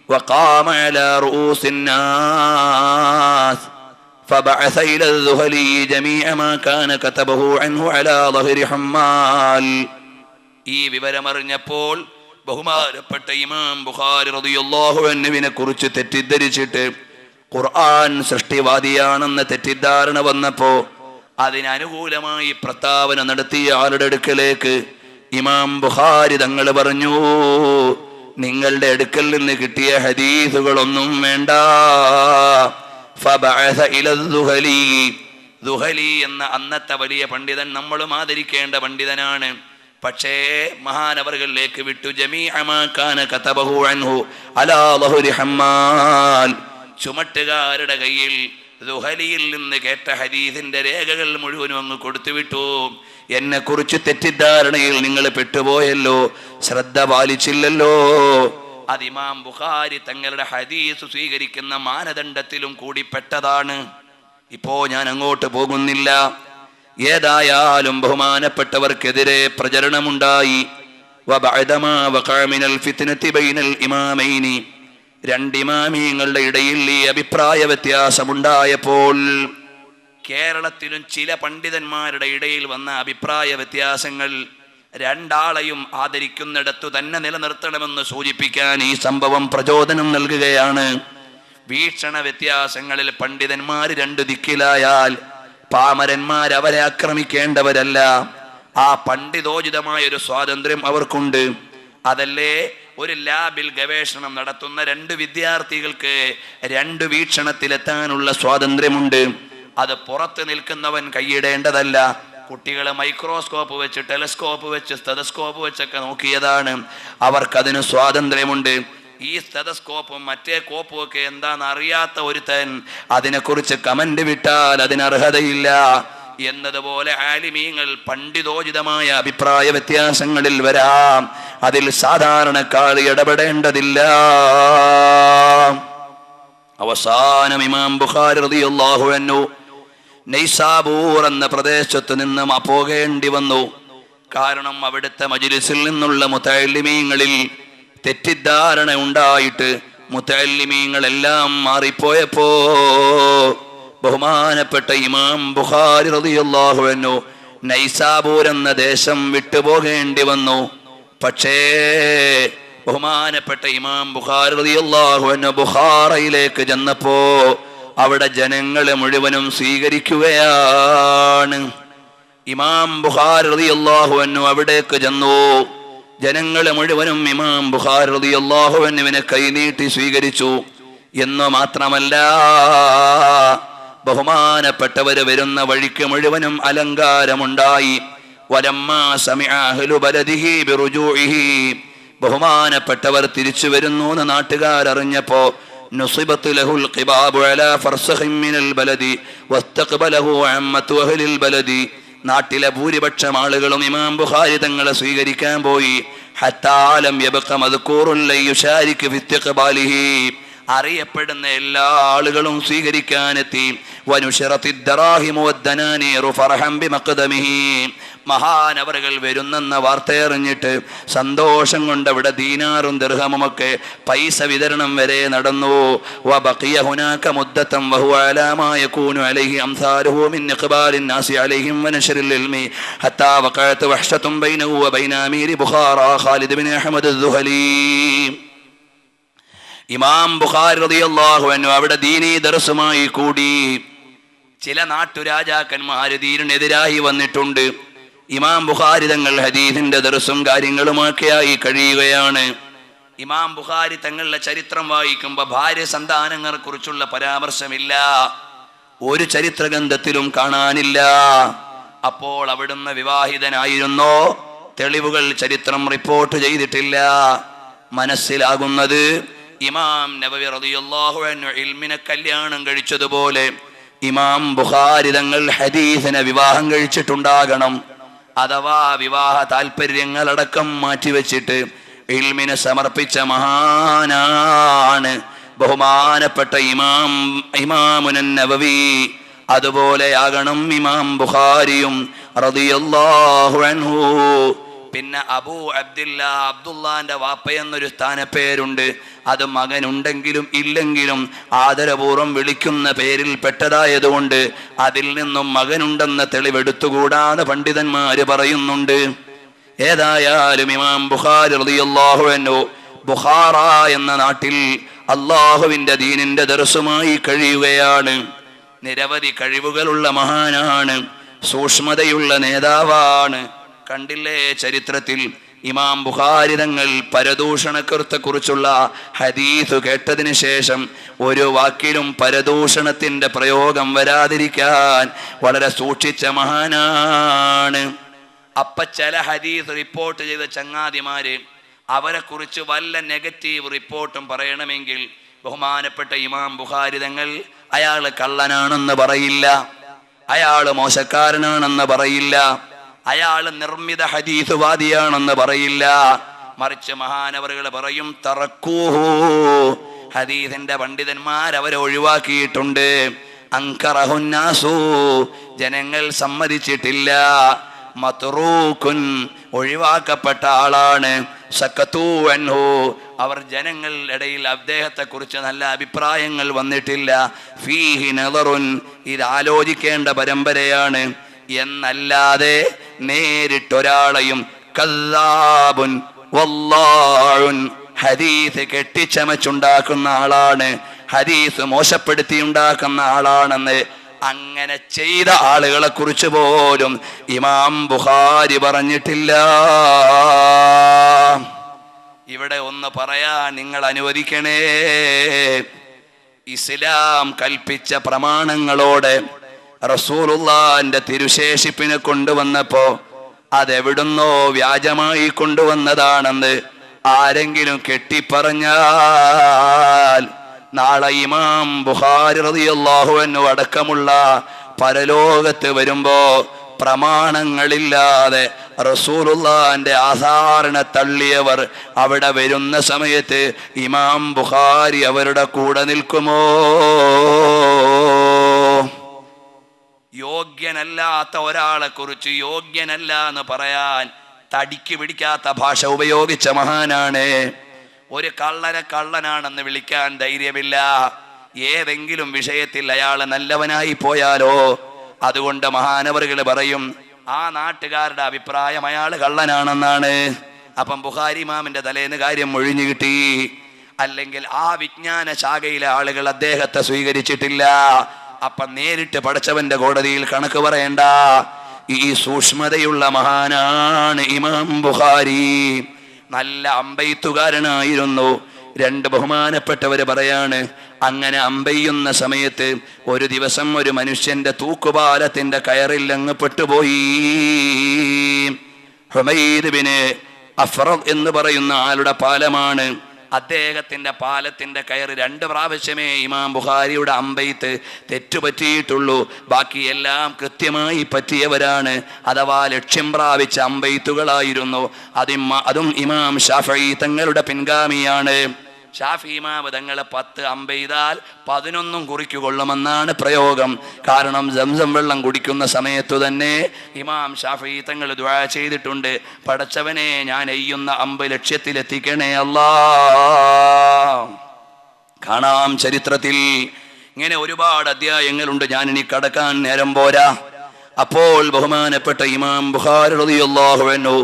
വഖാമ അലാ റൂസിൻ നാസ് فبعث إلى الذهلي جميع ما كان كتبه عنه على ظهر حمال. ഈ വിവരമറിഞ്ഞപ്പോൾ ബഹുമാനപ്പെട്ട ഇമാം ബുഖാരി റളിയല്ലാഹു അൻഹുവിനെ കുറിച്ച് തെറ്റിദ്ധരിച്ചിട്ട് ഖുർആൻ സൃഷ്ടിവാദിയാണെന്ന് തെറ്റിദ്ധാരണ വന്നപ്പോ അതിനനുകൂലമായി പ്രസ്താവന നടത്തിയ ആളുടെ അടുക്കലേക്ക് ഇമാം ബുഖാരി തങ്ങൾ പറഞ്ഞു, നിങ്ങളുടെ അടുക്കൽ നിന്ന് കിട്ടിയ ഹദീസുകളൊന്നും വേണ്ട. ഫബഅസ ഇല ദുഹലി, ദുഹലി എന്ന അന്നത്തെ വലിയ പണ്ഡിതൻ, നമ്മളും ആദരിക്കേണ്ട പണ്ഡിതനാണ്, പക്ഷേ മഹാനവറുകളിലേക്ക് വിട്ടു. ജമീഅ മാ കാന കതബഹു അൻഹു അലാ ളഹുരി ഹമ്മാൽ, ചുമട്ടുകാരുടെ കയ്യിൽ ദുഹലിയിൽ നിന്ന് കേട്ട ഹദീസിന്റെ രേഖകൾ മുഴുവനും അങ്ങ് കൊടുത്തുവിട്ടു. എന്നെ കുറിച്ച് തെറ്റിദ്ധാരണയിൽ നിങ്ങൾ പെട്ടുപോയല്ലോ, ശ്രദ്ധ പാലിച്ചില്ലല്ലോ. അത് ഇമാം ബുഖാരി തങ്ങളുടെ ഹദീസ് സ്വീകരിക്കുന്ന മാനദണ്ഡത്തിലും കൂടി പെട്ടതാണ്. ഇപ്പോ ഞാൻ അങ്ങോട്ട് പോകുന്നില്ല. ഏതായാലും ബഹുമാനപ്പെട്ടവർക്കെതിരെ പ്രചരണമുണ്ടായി. വബഅദമാ വഖഅ മിനൽ ഫിത്നതി ബൈനൽ ഇമാമൈനി, രണ്ട് ഇമാമിങ്ങളുടെ ഇടയിൽ ഈ അഭിപ്രായ വ്യത്യാസമുണ്ടായപ്പോൾ കേരളത്തിലും ചില പണ്ഡിതന്മാരുടെ ഇടയിൽ വന്ന അഭിപ്രായ വ്യത്യാസങ്ങൾ രണ്ടാളെയും ആദരിക്കുന്നിടത്തു തന്നെ നിലനിർത്തണമെന്ന് സൂചിപ്പിക്കാൻ ഈ സംഭവം പ്രചോദനം നൽകുകയാണ്. വീക്ഷണ വ്യത്യാസങ്ങളിൽ പണ്ഡിതന്മാർ രണ്ട് ദിക്കിലായാൽ പാമരന്മാർ അവരെ ആക്രമിക്കേണ്ടവരല്ല. ആ പണ്ഡിതോചിതമായ ഒരു സ്വാതന്ത്ര്യം അവർക്കുണ്ട്. അതല്ലേ ഒരു ലാബിൽ ഗവേഷണം നടത്തുന്ന രണ്ട് വിദ്യാർത്ഥികൾക്ക് രണ്ട് വീക്ഷണത്തിലെത്താനുള്ള സ്വാതന്ത്ര്യമുണ്ട്. അത് പുറത്ത് നിൽക്കുന്നവൻ കൈയിടേണ്ടതല്ല. കുട്ടികൾ മൈക്രോസ്കോപ്പ് വെച്ച്, ടെലസ്കോപ്പ് വെച്ച്, സ്റ്റെതസ്കോപ്പ് വെച്ചൊക്കെ നോക്കിയതാണ്. അവർക്കതിന് സ്വാതന്ത്ര്യമുണ്ട്. ഈ സ്റ്റെതസ്കോപ്പും മറ്റേ കോപ്പും ഒക്കെ എന്താണെന്ന് അറിയാത്ത ഒരുത്തൻ അതിനെക്കുറിച്ച് കമന്റ് വിട്ടാൽ അതിന് അർഹതയില്ല. എന്നതുപോലെ ആലിമീങ്ങൾ പണ്ഡിതോചിതമായ അഭിപ്രായ വ്യത്യാസങ്ങളിൽ വരാം. അതിൽ സാധാരണക്കാർ ഇടപെടേണ്ടതില്ല. അവസാനം ഇമാം ബുഖാരി റളിയല്ലാഹു അൻഹു നൈസാബൂർ എന്ന പ്രദേശത്ത് നിന്നും പോകേണ്ടി വന്നു. കാരണം അവിടുത്തെ മജ്ലിസിൽ നിന്നുള്ള മുതഅല്ലിമീങ്ങളിൽ തെറ്റിദ്ധാരണ ഉണ്ടായിട്ട് മുതഅല്ലിമീങ്ങളെല്ലാം മാറിപ്പോയപ്പോ ബഹുമാനപ്പെട്ട ഇമാം ബുഖാരി റളിയല്ലാഹു അൻഹു നൈസാബൂർ എന്ന ദേശം വിട്ടുപോകേണ്ടി വന്നു. പക്ഷേ ബഹുമാനപ്പെട്ട ഇമാം ബുഖാരി റളിയല്ലാഹു അൻഹു ബുഖാറയിലേക്ക് ചെന്നപ്പോ അവിടെ ജനങ്ങളെ മുഴുവനും സ്വീകരിക്കുകയാണ്. ഇമാം ബുഖാരി റളിയല്ലാഹു അൻഹു അവിടേക്ക് ചെന്നു. ജനങ്ങളെ മുഴുവനും ഇമാം ബുഖാരി റളിയല്ലാഹു അൻഹുവിനെ കൈനീട്ടി സ്വീകരിച്ചു. എന്ന് മാത്രമല്ല, ബഹുമാനപ്പെട്ടവര് വരുന്ന വഴിക്ക് മുഴുവനും അലങ്കാരമുണ്ടായി. വലമ്മാ സമിഅ അഹ്ലു ബലദിഹി ബിറുജൂഇഹി, ബഹുമാനപ്പെട്ടവർ തിരിച്ചു വരുന്നു എന്ന് നാട്ടുകാരറിഞ്ഞപ്പോ നുസിബത്ത് ലഹുൽ ഖിബാബു അലാ ഫർസഖിൻ മിനൽ ബലദി വസ്തഖ്ബലഹു അമ്മത്തു അഹ്ലിൽ ബലദി, നാട്ടിലെ ഭൂരിപക്ഷം ആളുകളും ഇമാം ബുഖാരി തങ്ങളെ സ്വീകരിക്കാൻ പോയി. ഹത്താ ലം യബ്ഖ മദ്കൂറുൻ ലയുശാരിക ഫി ഇസ്തിഖ്ബാലിഹി, അറിയപ്പെടുന്ന എല്ലാ ആളുകളും സ്വീകരിക്കാനെത്തി. വനുശറത്തിദ് ദറാഹിമു വദ്ദനാനീറു ഫർഹം ബിമഖ്ദമിഹി, മഹാനവറുകൾ വരുന്നെന്ന വാർത്തയറിഞ്ഞിട്ട് സന്തോഷം കൊണ്ട് അവിടെ ദീനാറും ദിർഹമുമൊക്കെ പൈസ വിതരണം വരെ നടന്നു. വബഖിയ ഹുനാക മുദ്ദതൻ വഹുവ അലാ മാ യകൂനു അലൈഹി അംസാലുഹു മിൻ ഇഖ്ബാലിൻ നാസി അലൈഹിം വനശ്റിൽ ഇൽമി ഹത്താ വഖഅത് വഹ്ശതുൻ ബൈനഹു വബൈന അമീരി ബുഖാറ ഖാലിദ് ബിൻ അഹ്മദ് അദ്ദുഹലി. ഇമാം ബുഖാരി റളിയല്ലാഹു അൻഹു അവിടെ ദീനീ ദർസുമായി കൂടി. ചില നാട്ടുരാജാക്കന്മാര് ദീനിനെതിരായി വന്നിട്ടുണ്ട്. ഇമാം ബുഖാരി തങ്ങൾ ഹദീസിന്റെ ദർസും കാര്യങ്ങളുമൊക്കെയായി കഴിയുകയാണ്. ഇമാം ബുഖാരി തങ്ങളുടെ ചരിത്രം വായിക്കുമ്പോൾ ഭാര്യ സന്താനങ്ങളെ കുറിച്ചുള്ള പരാമർശമില്ല, ഒരു ചരിത്ര ഗ്രന്ഥത്തിലും കാണാനില്ല. അപ്പോൾ അവിടുന്ന് വിവാഹിതനായിരുന്നോ? തെളിവുകൾ ചരിത്രം റിപ്പോർട്ട് ചെയ്തിട്ടില്ല. മനസ്സിലാകുന്നത് ഇമാം നബവി റളിയല്ലാഹു അൻഹു ഇൽമിനെ കല്യാണം കഴിച്ചതുപോലെ ഇമാം ബുഖാരി തങ്ങൾ ഹദീസിനെ വിവാഹം കഴിച്ചിട്ടുണ്ടാകണം. അഥവാ വിവാഹ താല്പര്യങ്ങളടക്കം മാറ്റിവെച്ചിട്ട് ഇൽമിനെ സമർപ്പിച്ച മഹാനാണ് ബഹുമാനപ്പെട്ട ഇമാമുൻ നബവി. അതുപോലെയാകണം ഇമാം ബുഖാരിയും റളിയല്ലാഹു അൻഹു. പിന്നെ അബൂ അബ്ദുല്ലാന്റെ വാപ്പ എന്നൊരു സ്ഥാനപ്പേരുണ്ട്. അത് മകനുണ്ടെങ്കിലും ഇല്ലെങ്കിലും ആദരപൂർവ്വം വിളിക്കുന്ന പേരിൽ പെട്ടതായതുകൊണ്ട് അതിൽ നിന്നും മകനുണ്ടെന്ന തെളിവെടുത്തുകൂടാതെ പണ്ഡിതന്മാര് പറയുന്നുണ്ട്. ഏതായാലും ഇമാം ബുഖാരി റളിയല്ലാഹു അൻഹു ബുഖാറ എന്ന നാട്ടിൽ അള്ളാഹുവിന്റെ ദീനിന്റെ ദർസുമായി കഴിയുകയാണ്. നിരവധി കഴിവുകളുള്ള മഹാനാണ്, സൂക്ഷ്മതയുള്ള നേതാവാണ്. കണ്ടില്ലേ ചരിത്രത്തിൽ ഇമാം ബുഖാരി തങ്ങൾ പരദൂഷണത്തെ കുറിച്ചുള്ള ഹദീസ് കേട്ടതിന് ശേഷം ഒരു വാക്കിലും പരദൂഷണത്തിന്റെ പ്രയോഗം വരാതിരിക്കാൻ വളരെ സൂക്ഷിച്ച മഹാനാണ്. അപ്പ ചില ഹദീസ് റിപ്പോർട്ട് ചെയ്ത ചങ്ങാതിമാര് അവരെ കുറിച്ച് വല്ല നെഗറ്റീവ് റിപ്പോർട്ടും പറയണമെങ്കിൽ ബഹുമാനപ്പെട്ട ഇമാം ബുഖാരി തങ്ങൾ അയാള് കള്ളനാണെന്ന് പറയില്ല, അയാള് മോശക്കാരനാണെന്ന് പറയില്ല, അയാള് നിർമ്മിത ഹദീസ് വാദിയാണെന്ന് പറയില്ല. മറിച്ച് മഹാനവറുകൾ പറയും തറക്കൂഹു, ഹദീസിന്റെ പണ്ഡിതന്മാർ അവരെ ഒഴിവാക്കിയിട്ടുണ്ട്. അൻകറഹുന്നാസു, ജനങ്ങൾ സമ്മതിച്ചിട്ടില്ല. മത്റൂകുൻ, ഒഴിവാക്കപ്പെട്ട ആളാണ്. സക്കതൂ അൻഹു, അവർ ജനങ്ങളുടെ ഇടയിൽ അദ്ദേഹത്തെ കുറിച്ച് നല്ല അഭിപ്രായങ്ങൾ വന്നിട്ടില്ല. ഫീഹി നദറുൻ, ഇത് ആലോചിക്കേണ്ട പരമ്പരയാണ് എന്നല്ലാതെ നേരിട്ടൊരാളെയും കദ്ദാബുൻ വല്ലാഉൻ, ഹദീസ് കെട്ടിച്ചമച്ചുണ്ടാക്കുന്ന ആളാണ്, ഹദീസ് മോശപ്പെടുത്തി ഉണ്ടാക്കുന്ന ആളാണെന്ന് അങ്ങനെ ചെയ്ത ആളുകളെ കുറിച്ച് പോലും ഇമാം ബുഖാരി പറഞ്ഞിട്ടില്ല. ഇവിടെ ഒന്ന് പറയാൻ നിങ്ങൾ അനുവദിക്കണേ. ഇസ്ലാം കൽപ്പിച്ച പ്രമാണങ്ങളോടെ റസൂലുള്ളാഹിന്റെ തിരുശേഷിപ്പിനെ കൊണ്ടുവന്നപ്പോ അതെവിടുന്നോ വ്യാജമായി കൊണ്ടുവന്നതാണെന്ന് ആരെങ്കിലും കെട്ടിപ്പറഞ്ഞാൽ നാളെ ഇമാം ബുഖാരി റളിയല്ലാഹു അൻഹു അടക്കമുള്ള പരലോകത്ത് വരുമ്പോ പ്രമാണങ്ങളില്ലാതെ റസൂലുള്ളാഹിന്റെ ആധാറിനെ തള്ളിയവർ അവിടെ വരുന്ന സമയത്ത് ഇമാം ബുഖാരി അവരുടെ കൂടെ നിൽക്കുമോ? യോഗ്യനല്ലാത്ത ഒരാളെ കുറിച്ച് യോഗ്യനല്ല എന്ന് പറയാൻ തടിക്ക് പിടിക്കാത്ത ഭാഷ ഉപയോഗിച്ച മഹാനാണ്. ഒരു കള്ളനെ കള്ളനാണെന്ന് വിളിക്കാൻ ധൈര്യമില്ല. ഏതെങ്കിലും വിഷയത്തിൽ അയാൾ നല്ലവനായി പോയാലോ? അതുകൊണ്ട് മഹാനവറുകൾ പറയും ആ നാട്ടുകാരുടെ അഭിപ്രായം അയാൾ കള്ളനാണെന്നാണ്. അപ്പം ബുഖാരി ഇമാമിന്റെ തലേന്ന് കാര്യം ഒഴിഞ്ഞു കിട്ടി. അല്ലെങ്കിൽ ആ വിജ്ഞാന ശാഖയിലെ ആളുകൾ അദ്ദേഹത്തെ സ്വീകരിച്ചിട്ടില്ല. അപ്പം നേരിട്ട് പടച്ചവന്റെ കോടതിയിൽ കണക്ക് പറയണ്ട. ഈ സൂക്ഷ്മതയുള്ള മഹാനാണ് ഇമാം ബുഖാരി. നല്ല അമ്പെയ്ത്തുകാരനായിരുന്നു. രണ്ട് ബഹുമാനപ്പെട്ടവര് പറയാണ്, അങ്ങനെ അമ്പെയ്യുന്ന സമയത്ത് ഒരു ദിവസം ഒരു മനുഷ്യന്റെ തൂക്കുപാലത്തിന്റെ കയറിൽ അങ്ങ് പെട്ടുപോയി. ഹുമൈദ് ബിൻ അഫ്റദ് എന്ന് പറയുന്ന ആളുടെ പാലമാണ്. അദ്ദേഹത്തിന്റെ പാലത്തിന്റെ കയറ് 2 പ്രാവശ്യമേ ഇമാം ബുഖാരിയുടെ അമ്പെയ്ത്ത് തെറ്റുപറ്റിയിട്ടുള്ളൂ. ബാക്കിയെല്ലാം കൃത്യമായി പറ്റിയവരാണ്. അഥവാ ലക്ഷ്യം പ്രാപിച്ച അമ്പെയ്ത്തുകളായിരുന്നു. അതും ഇമാം ഷാഫിഈ തങ്ങളുടെ പിൻഗാമിയാണ്. ഷാഫി ഇമാം തങ്ങളെ 10 അമ്പെയ്താൽ 11 കുറിക്കുകൊള്ളുമെന്നാണ് പ്രയോഗം. കാരണം സംസം വെള്ളം കുടിക്കുന്ന സമയത്തു തന്നെ ഇമാം ഷാഫി തങ്ങൾ ദുആ ചെയ്തിട്ടുണ്ട്, പടച്ചവനെ ഞാൻ എയ്യുന്ന അമ്പ് ലക്ഷ്യത്തിലെത്തിക്കണേ അല്ലാ. കാണാം ചരിത്രത്തിൽ ഇങ്ങനെ ഒരുപാട് അധ്യായങ്ങളുണ്ട്. ഞാൻ ഇനി കടക്കാൻ നേരം പോരാ. അപ്പോൾ ബഹുമാനപ്പെട്ട ഇമാം ബുഖാരി റളിയല്ലാഹു അൻഹു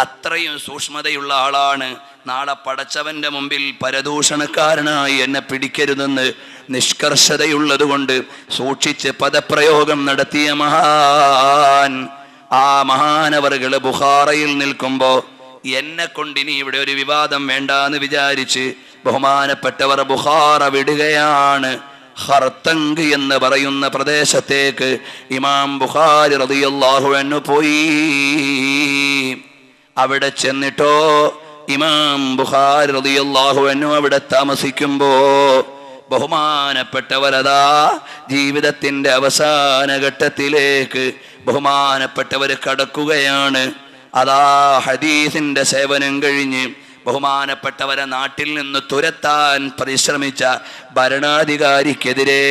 അത്രയും സൂക്ഷ്മതയുള്ള ആളാണ്. നാളെ പടച്ചവന്റെ മുമ്പിൽ പരദൂഷണക്കാരനായി എന്നെ പിടിക്കരുതെന്ന് നിഷ്കർഷതയുള്ളത് കൊണ്ട് സൂക്ഷിച്ച് പദപ്രയോഗം നടത്തിയ മഹാൻ. ആ മഹാനവറുകൾ ബുഖാറയിൽ നിൽക്കുമ്പോ എന്നെ കൊണ്ട് ഇനി ഇവിടെ ഒരു വിവാദം വേണ്ടാന്ന് വിചാരിച്ച് ബഹുമാനപ്പെട്ടവർ ബുഖാറ വിടുകയാണ്. ഖർതങ്ക് എന്ന് പറയുന്ന പ്രദേശത്തേക്ക് ഇമാം ബുഖാരി റളിയല്ലാഹു അൻഹു പോയി. അവിടെ ചെന്നിട്ടോ ഇമാം ബുഖാരി റളിയല്ലാഹു അൻഹു അവിടെ താമസിക്കുമ്പോ ബഹുമാനപ്പെട്ടവരതാ ജീവിതത്തിന്റെ അവസാന ഘട്ടത്തിലേക്ക് ബഹുമാനപ്പെട്ടവർ കടക്കുകയാണ്. അതാ ഹദീസിന്റെ സേവനം കഴിഞ്ഞ് ബഹുമാനപ്പെട്ടവരെ നാട്ടിൽ നിന്ന് തുരത്താൻ പരിശ്രമിച്ച ഭരണാധികാരിക്കെതിരെ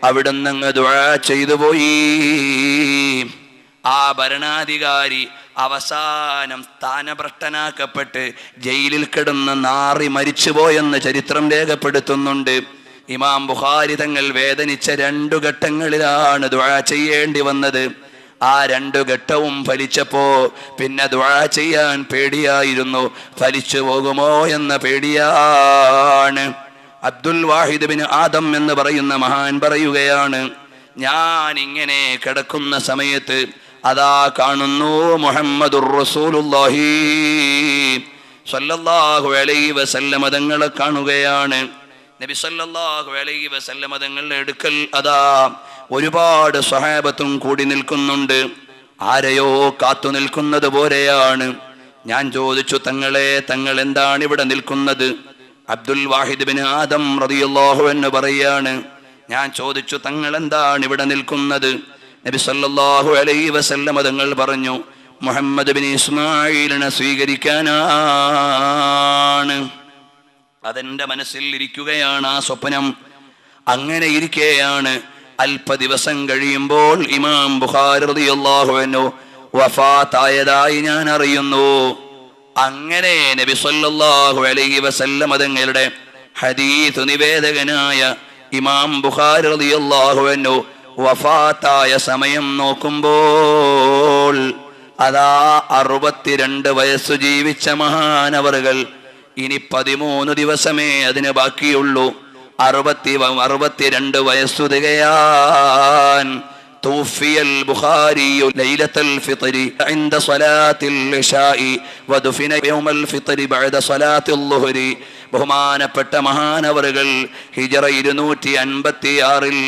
അവിടുന്ന് അങ്ങ് ദുആ ചെയ്തു പോയി. ആ ഭരണാധികാരി അവസാനം സ്ഥാനഭ്രഷ്ടനാക്കപ്പെട്ട് ജയിലിൽ കിടന്ന് നാറി മരിച്ചുപോയെന്ന് ചരിത്രം രേഖപ്പെടുത്തുന്നുണ്ട്. ഇമാം ബുഖാരി തങ്ങൾ വേദനിച്ച 2 ഘട്ടങ്ങളിലാണ് ദുആ ചെയ്യേണ്ടി വന്നത്. ആ 2 ഘട്ടവും ഫലിച്ചപ്പോ പിന്നെ ദുആ ചെയ്യാൻ പേടിയായിരുന്നു. ഫലിച്ചു പോകുമോ എന്ന പേടിയാണ്. അബ്ദുൽ വാഹിദ് ബിൻ ആദം എന്ന് പറയുന്ന മഹാൻ പറയുകയാണ്, ഞാൻ ഇങ്ങനെ കിടക്കുന്ന സമയത്ത് അതാ കാണുന്നു മുഹമ്മദുർ റസൂലുള്ളാഹി സ്വല്ലല്ലാഹു അലൈഹി വസല്ലം തങ്ങളെ കാണുകയാണ്. നബി സല്ലല്ലാഹു അലൈഹി വസല്ലം തങ്ങളുടെ അടുക്കൽ അതാ ഒരുപാട് സ്വഹാബത്തും കൂടി നിൽക്കുന്നുണ്ട്. ആരെയോ കാത്തു നിൽക്കുന്നത് പോലെയാണ്. ഞാൻ ചോദിച്ചു, തങ്ങൾ എന്താണ് ഇവിടെ നിൽക്കുന്നത്? അബ്ദുൽ വാഹിദ് ബിൻ ആദം റളിയല്ലാഹു അൻഹു പറയാണ്, ഞാൻ ചോദിച്ചു, തങ്ങൾ എന്താണ് ഇവിടെ നിൽക്കുന്നത്? നബി സല്ലല്ലാഹു അലൈഹി വസല്ലം തങ്ങൾ പറഞ്ഞു, മുഹമ്മദ് ബിൻ ഇസ്മാഈലിനെ സ്വീകരിക്കാനാണ്. അതെന്റെ മനസ്സിൽ ഇരിക്കുകയാണ് ആ സ്വപ്നം. അങ്ങനെ ഇരിക്കെയാണ് അല്പ ദിവസം കഴിയുമ്പോൾ ഇമാം ബുഖാരി റളിയല്ലാഹു അൻഹു വഫാത്തായതായി ഞാൻ അറിയുന്നു. അങ്ങനെ നബി സല്ലല്ലാഹു അലൈഹി വസല്ലം തങ്ങളുടെ ഹദീസ് നിവേദകനായ ഇമാം ബുഖാരി റളിയല്ലാഹു അൻഹു വഫാത്തായ സമയം നോക്കുമ്പോൾ അതാ 62 വയസ്സ് ജീവിച്ച മഹാനവറുകൾ ഇനി 13 ദിവസമേ അതിന് ബാക്കിയുള്ളൂ. 62 വയസ്സു തികയാൻ توفي البخاري ليلة الفطر عند صلاة العشاء ودفن يوم الفطر بعد صلاة الظهر. ബഹുമാനപ്പെട്ട മഹാനവറുകൾ ഹിജറ 256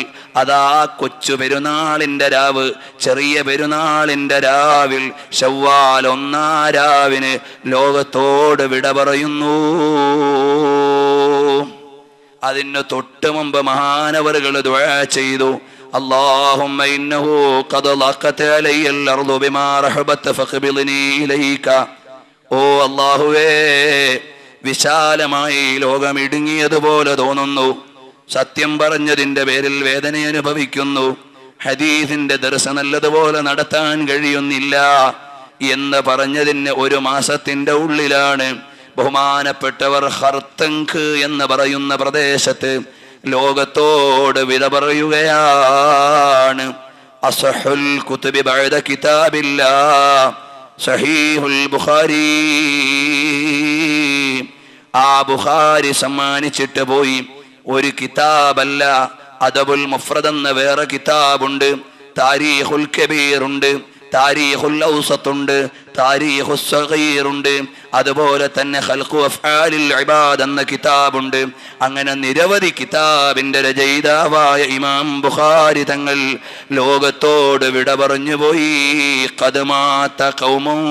അതാ കൊച്ചു പെരുന്നാളിന്റെ രാവ്, ചെറിയ പെരുന്നാളിന്റെ രാവിൽ ശവ്വാൽ 1-ാം രാവിന് ലോകത്തോട് വിട പറയുന്നു. അതിന് തൊട്ട് മുമ്പ് മഹാനവറുകൾ ദുആ ചെയ്തു, اللهم إنه قد ضاقت علي الأرض بما رحبت فاقبضني إليك. ഓ അല്ലാഹുവേ, വിശാലമായി ലോകം ഇടുങ്ങിയതുപോലെ തോന്നുന്നു. സത്യം പറഞ്ഞതിൻ്റെ പേരിൽ വേദന അനുഭവിക്കുന്നു. ഹദീസിന്റെ ദർസ നല്ലതുപോലെ നടത്താൻ കഴിയുന്നില്ല എന്ന് പറഞ്ഞതിന് 1 മാസത്തിന്റെ ഉള്ളിലാണ് ബഹുമാനപ്പെട്ടവർ ഖർതങ്ക് എന്ന് പറയുന്ന പ്രദേശത്ത് ലോകത്തോട് വിട പറയുകയാണ്. അസ്ഹുൽ കുതുബി ബഅദ കിതാബില്ലാഹ് സഹീഹുൽ ബുഖാരി. ആ ബുഖാരി സമ്മാനിച്ചിട്ട് പോയി. ഒരു കിതാബല്ല, അദബുൽ മുഫ്രദ് എന്ന വേറെ കിതാബുണ്ട്, താരീഖുൽ കബീർ ഉണ്ട്, താരീഖുൽ ഔസത്ത് ഉണ്ട്, താരീഖുസ് സഗീർ ഉണ്ട്, അതുപോലെ തന്നെ ഖൽഖു അഫ്ആലിൽ ഇബാദ് എന്ന കിതാബുണ്ട്. അങ്ങനെ നിരവധി കിതാബിന്റെ രചയിതാവായ ഇമാം ബുഖാരി തങ്ങൾ ലോകത്തോട് വിട പറഞ്ഞു പോയി. ഖദ് മാത ഖൗമുൻ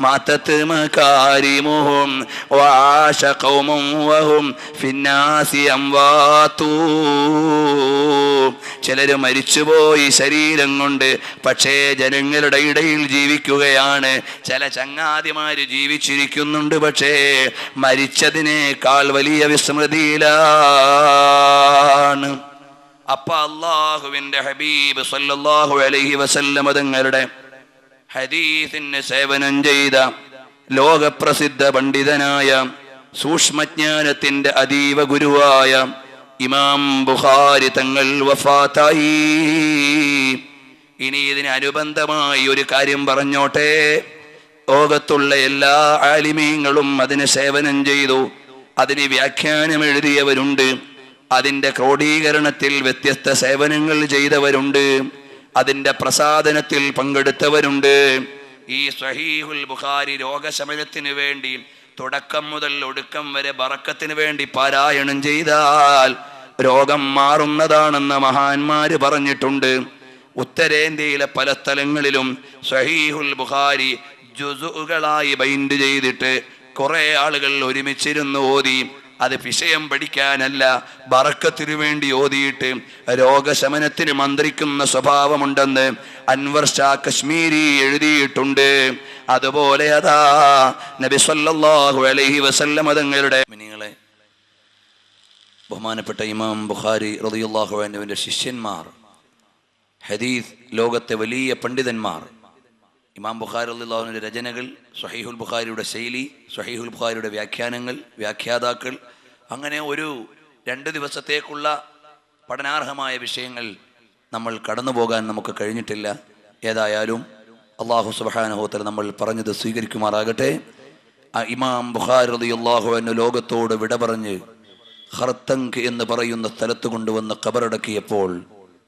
മാതത് മകാരിമുഹും വആശ ഖൗമുൻ വഹും ഫിന്നാസി അംവാതു. ചിലർ മരിച്ചുപോയി ശരീരം കൊണ്ട്, പക്ഷേ ജനങ്ങളുടെ ഇടയിൽ ജീവിക്കുകയാണ്. ചില ചങ്ങാതിമാര് ജീവിച്ചിരിക്കുന്നുണ്ട്, പക്ഷേ മരിച്ചതിനേക്കാൾ വലിയ വിസ്മൃതിയിലാണ്. അപ്പൊ അല്ലാഹുവിന്റെ ഹബീബ് സല്ലല്ലാഹു അലൈഹി വസല്ലം തങ്ങളുടെ ഹദീസിന് സേവനം ചെയ്ത ലോകപ്രസിദ്ധ പണ്ഡിതനായ സൂക്ഷ്മജ്ഞാനത്തിന്റെ അതീവ ഗുരുവായ ഇമാം ബുഖാരി തങ്ങൾ വഫാത്തായി. ഇനി ഇതിന് അനുബന്ധമായി ഒരു കാര്യം പറഞ്ഞോട്ടെ. ലോകത്തുള്ള എല്ലാ ആലിമീങ്ങളും അതിന് സേവനം ചെയ്തു. അതിന് വ്യാഖ്യാനം എഴുതിയവരുണ്ട്, അതിൻ്റെ ക്രോഡീകരണത്തിൽ വ്യത്യസ്ത സേവനങ്ങൾ ചെയ്തവരുണ്ട്. അതിൻ്റെ പ്രസാദനത്തിൽ പങ്കെടുത്തവരുണ്ട്. ഈ സ്വഹീഹുൽ ബുഖാരി രോഗശമനത്തിന് വേണ്ടി തുടക്കം മുതൽ ഒടുക്കം വരെ ബറക്കത്തിന് വേണ്ടി പാരായണം ചെയ്താൽ രോഗം മാറുന്നതാണെന്ന് മഹാന്മാര് പറഞ്ഞിട്ടുണ്ട്. ഉത്തരേന്ത്യയിലെ പല സ്ഥലങ്ങളിലും സ്വഹീഹുൽ ബുഖാരി ജുസുകളായി ബൈൻഡ് ചെയ്തിട്ട് കുറെ ആളുകൾ ഒരുമിച്ചിരുന്ന് ഓതി. അത് വിഷയം പഠിക്കാനല്ല, ബറക്കത്തിനു വേണ്ടി ഓതിയിട്ട് രോഗശമനത്തിന് മന്ത്രിക്കുന്ന സ്വഭാവമുണ്ടെന്ന് അൻവർ ഷാ കശ്മീരി എഴുതിയിട്ടുണ്ട്. അതുപോലെ അതാ നബി സല്ലല്ലാഹു അലൈഹി വസല്ലം തങ്ങളുടെ മിനിങ്ങളെ ബഹുമാനപ്പെട്ട ഇമാം ബുഖാരി റളിയല്ലാഹു അൻഹുവിൻ്റെ ശിഷ്യന്മാർ, ഹദീസ് ലോകത്തെ വലിയ പണ്ഡിതന്മാർ, ഇമാം ബുഖാരി റളിയല്ലാഹു അൻഹുവിൻ്റെ രചനകൾ, സ്വഹീഹുൽ ബുഖാരിയുടെ ശൈലി, സ്വഹീഹുൽ ബുഖാരിയുടെ വ്യാഖ്യാനങ്ങൾ, വ്യാഖ്യാതാക്കൾ, അങ്ങനെ ഒരു 2 ദിവസത്തേക്കുള്ള പഠനാർഹമായ വിഷയങ്ങൾ നമ്മൾ കടന്നു പോകാൻ നമുക്ക് കഴിഞ്ഞിട്ടില്ല. ഏതായാലും അല്ലാഹു സുബ്ഹാനഹു വ തആല നമ്മൾ പറഞ്ഞത് സ്വീകരിക്കുമാറാകട്ടെ. ഇമാം ബുഖാരി റളിയല്ലാഹു അൻഹു ലോകത്തോട് വിട പറഞ്ഞ് ഖർതങ്ക് എന്ന് പറയുന്ന സ്ഥലത്ത് കൊണ്ടുവന്ന് ഖബറടക്കിയപ്പോൾ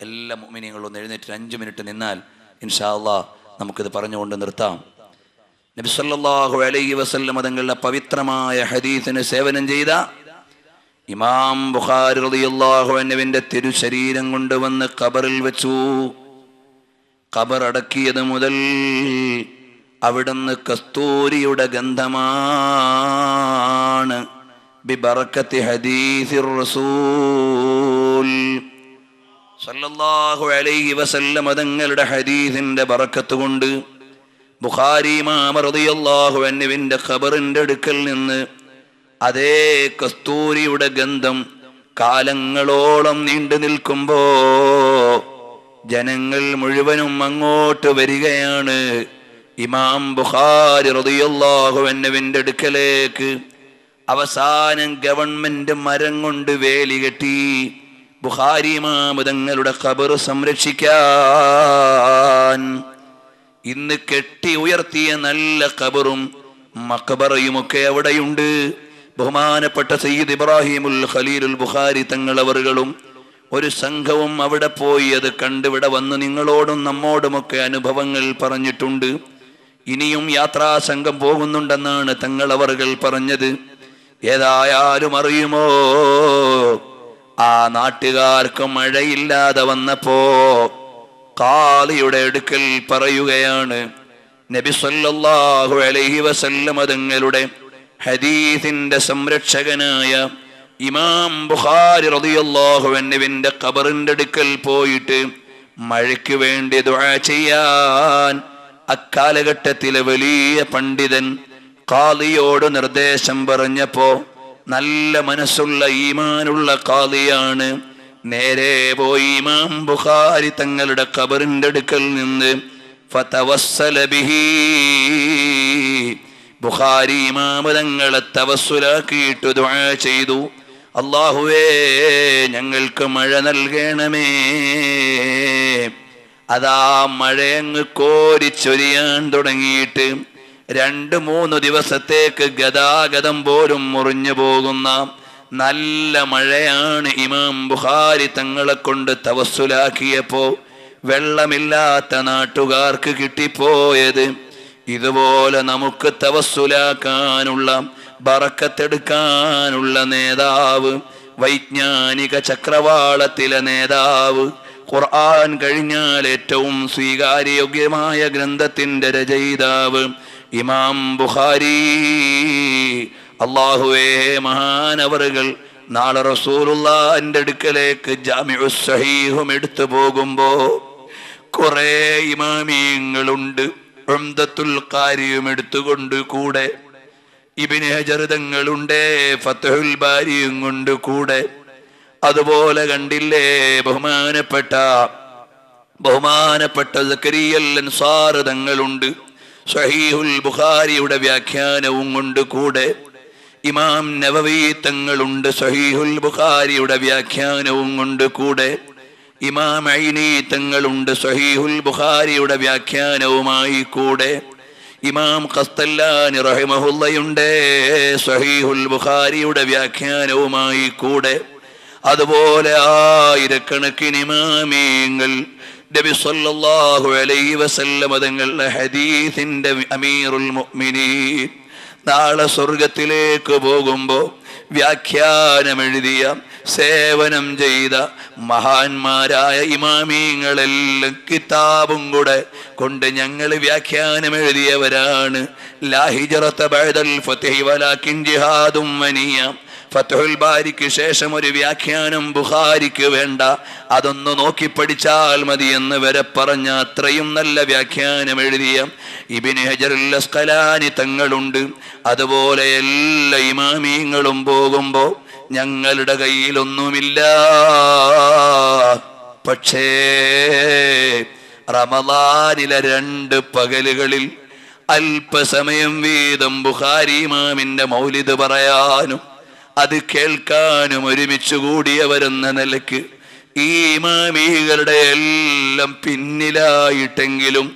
എല്ലാ മുഅ്മിനീങ്ങളും ഒന്ന് എഴുന്നേറ്റ് 5 മിനിറ്റ് നിന്നാൽ ഇൻഷാ അല്ലാഹ് നമുക്കിത് പറഞ്ഞുകൊണ്ട് നിർത്താം. നബി സല്ലല്ലാഹു അലൈഹി വസല്ലം തങ്ങളുടെ പവിത്രമായ ഹദീസിന് സേവനം ചെയ്ത ഇമാം ബുഖാരി റളിയല്ലാഹു അൻഹുവിന്റെ തിരുശരീരം കൊണ്ടുവന്ന് ഖബറിൽ വെച്ചു. ഖബർ അടക്കിയത് മുതൽ അവിടുന്ന് കസ്തൂരിയുടെ ഗന്ധമാണ്. ബിബറക്കത്തി ഹദീസിർ റസൂൽ സല്ലല്ലാഹു അലൈഹി വസല്ലം തങ്ങളുടെ ഹദീസിന്റെ ബറക്കത്ത് കൊണ്ട് ബുഖാരി ഇമാം റളിയല്ലാഹു അൻഹുവിന്റെ ഖബറിന്റെ അടുക്കൽ നിന്ന് അതേ കസ്തൂരിയുടെ ഗന്ധം കാലങ്ങളോളം നീണ്ടു നിൽക്കുമ്പോ ജനങ്ങൾ മുഴുവനും അങ്ങോട്ട് വരികയാണ്. ഇമാം ബുഖാരി റളിയല്ലാഹു അൻഹുവിന്റെ അടുക്കലേക്ക് അവസാനം ഗവൺമെന്റ് മരം കൊണ്ട് വേലി കെട്ടി ബുഖാരി ഇമാം തങ്ങളുടെ ഖബർ സംരക്ഷിക്കാൻ. ഇന്ന് കെട്ടി ഉയർത്തിയ നല്ല ഖബറും മഖബറയുമൊക്കെ അവിടെയുണ്ട്. ബഹുമാനപ്പെട്ട സയ്യിദ് ഇബ്രാഹിമുൽ ഖലീലുൽ ബുഖാരി തങ്ങളവറുകളും ഒരു സംഘവും അവിടെ പോയി അത് കണ്ടിവിടെ വന്ന് നിങ്ങളോടും നമ്മോടുമൊക്കെ അനുഭവങ്ങൾ പറഞ്ഞിട്ടുണ്ട്. ഇനിയും യാത്രാ സംഘം പോകുന്നുണ്ടെന്നാണ് തങ്ങളവറുകൾ പറഞ്ഞത്. ഏതായാലും അറിയുമോ, ആ നാട്ടുകാർക്ക് മഴയില്ലാതെ വന്നപ്പോ ഖാദിയുടെ അടുക്കൽ പറയുകയാണ്, നബി സല്ലല്ലാഹു അലൈഹി വസല്ലം തങ്ങളുടെ ഹദീസിന്റെ സംരക്ഷകനായ ഇമാം ബുഖാരി റളിയല്ലാഹു അൻഹുവിന്റെ ഖബറിന്റെ അടുക്കൽ പോയിട്ട് മഴയ്ക്ക് വേണ്ടി ദുആ ചെയ്യാൻ അക്കാലഘട്ടത്തിലെ വലിയ പണ്ഡിതൻ ഖാദിയോട് നിർദ്ദേശം പറഞ്ഞപ്പോ നല്ല മനസ്സുള്ള ഈമാനുള്ള ഖാദിയാണ്. നേരെ പോയി ഇമാം ബുഖാരി തങ്ങളുടെ ഖബറിന്റെ അടുക്കൽ നിന്ന് ഫതവസ്സല ബിഹി, ബുഖാരി ഇമാം തങ്ങളെ തവസ്സുലാക്കിയിട്ട് ദുആ ചെയ്തു, അല്ലാഹുവേ ഞങ്ങൾക്ക് മഴ നൽകണമേ. അതാ മഴയങ്ങ് കോരിച്ചൊരിയാൻ തുടങ്ങിയിട്ട് 2-3 ദിവസത്തേക്ക് ഗതാഗതം പോലും മുറിഞ്ഞു പോകുന്ന നല്ല മഴയാണ് ഇമാം ബുഖാരി തങ്ങളെ കൊണ്ട് തവസ്സുലാക്കിയപ്പോ വെള്ളമില്ലാത്ത നാട്ടുകാർക്ക് കിട്ടിപ്പോയത്. ഇതുപോലെ നമുക്ക് തവസ്സുലാക്കാനുള്ള ബറക്കത്തെടുക്കാനുള്ള നേതാവ്, വൈജ്ഞാനിക ചക്രവാളത്തിലെ നേതാവ്, ഖുർആൻ കഴിഞ്ഞാൽ ഏറ്റവും സ്വീകാര്യോഗ്യമായ ഗ്രന്ഥത്തിന്റെ രചയിതാവ് ഇമാം ബുഖാരി. അല്ലാഹുവേ, മഹാനവറുകൾ നാളെ റസൂലുള്ളാഹിന്റെ അടുക്കലേക്ക് ജാമിഉസ് സഹീഹും എടുത്തു പോകുമ്പോ കുറെ ഇമാമിയങ്ങളുണ്ട്. ഉംദത്തുൽ ഖാരിയും എടുത്തുകൊണ്ട് കൂടെ, ഇബ്നു ഹജർ തങ്ങളുണ്ട്, ഫത്ഹുൽ ബാരിയും കൊണ്ട് കൂടെ. അതുപോലെ കണ്ടില്ലേ ബഹുമാനപ്പെട്ട സക്കരിയൽ അൻസാർ തങ്ങളുണ്ട്, സ്വഹീഹുൽ ബുഖാരിയുടെ വ്യാഖ്യാനവും കൊണ്ട് കൂടെ. ഇമാം നവവി തങ്ങളുണ്ട്, സ്വഹീഹുൽ ബുഖാരിയുടെ വ്യാഖ്യാനവും കൊണ്ട് കൂടെ. ഇമാം ഐനി തങ്ങളുണ്ട്, സ്വഹീഹുൽ ബുഖാരിയുടെ വ്യാഖ്യാനവുമായി കൂടെ. ഇമാം ഖസ്തല്ലാനി റഹിമഹുള്ളയുണ്ട്, സ്വഹീഹുൽ ബുഖാരിയുടെ വ്യാഖ്യാനവുമായി കൂടെ. അതുപോലെ ആയിരക്കണക്കിന് ഇമാമിയങ്ങൾ നബി സല്ലല്ലാഹു അലൈഹി വസല്ലം തങ്ങളുടെ ഹദീസിന്റെ അമീറുൽ മുഅ്മിനീൻ നാളെ സ്വർഗത്തിലേക്ക് പോകുമ്പോൾ വ്യാഖ്യാനമെഴുതിയ സേവനം ചെയ്ത മഹാന്മാരായ ഇമാമീങ്ങളെല്ലാം കിതാബും കൂടെ കൊണ്ട് ഞങ്ങൾ വ്യാഖ്യാനം എഴുതിയവരാണ്. ലാ ഹിജ്റത ബഅദൽ ഫത്ഹി വലാകിൻ ജിഹാദും വനിയ. ഫത്ഹുൽ ബാരിക്ക് ശേഷം ഒരു വ്യാഖ്യാനം ബുഖാരിക്ക് വേണ്ട, അതൊന്ന് നോക്കി പഠിച്ചാൽ മതി എന്ന് വരെ പറഞ്ഞ അത്രയും നല്ല വ്യാഖ്യാനം എഴുതിയ ഇബ്നു ഹജറുൽ അസ്ഖലാനി തങ്ങളുണ്ട്. അതുപോലെ എല്ലാ ഇമാമീങ്ങളും പോകുമ്പോൾ ഞങ്ങളുടെ കയ്യിലൊന്നുമില്ല. പക്ഷേ റമളാനിലെ 2 പകലുകളിൽ അല്പസമയം വീതം ബുഖാരി ഇമാമിന്റെ മൗലിദ് പറയാനും അത് കേൾക്കാനും ഒരുമിച്ച് കൂടിയവരെന്ന നിലയ്ക്ക് ഈ ഇമാമികളുടെ എല്ലാം പിന്നിലായിട്ടെങ്കിലും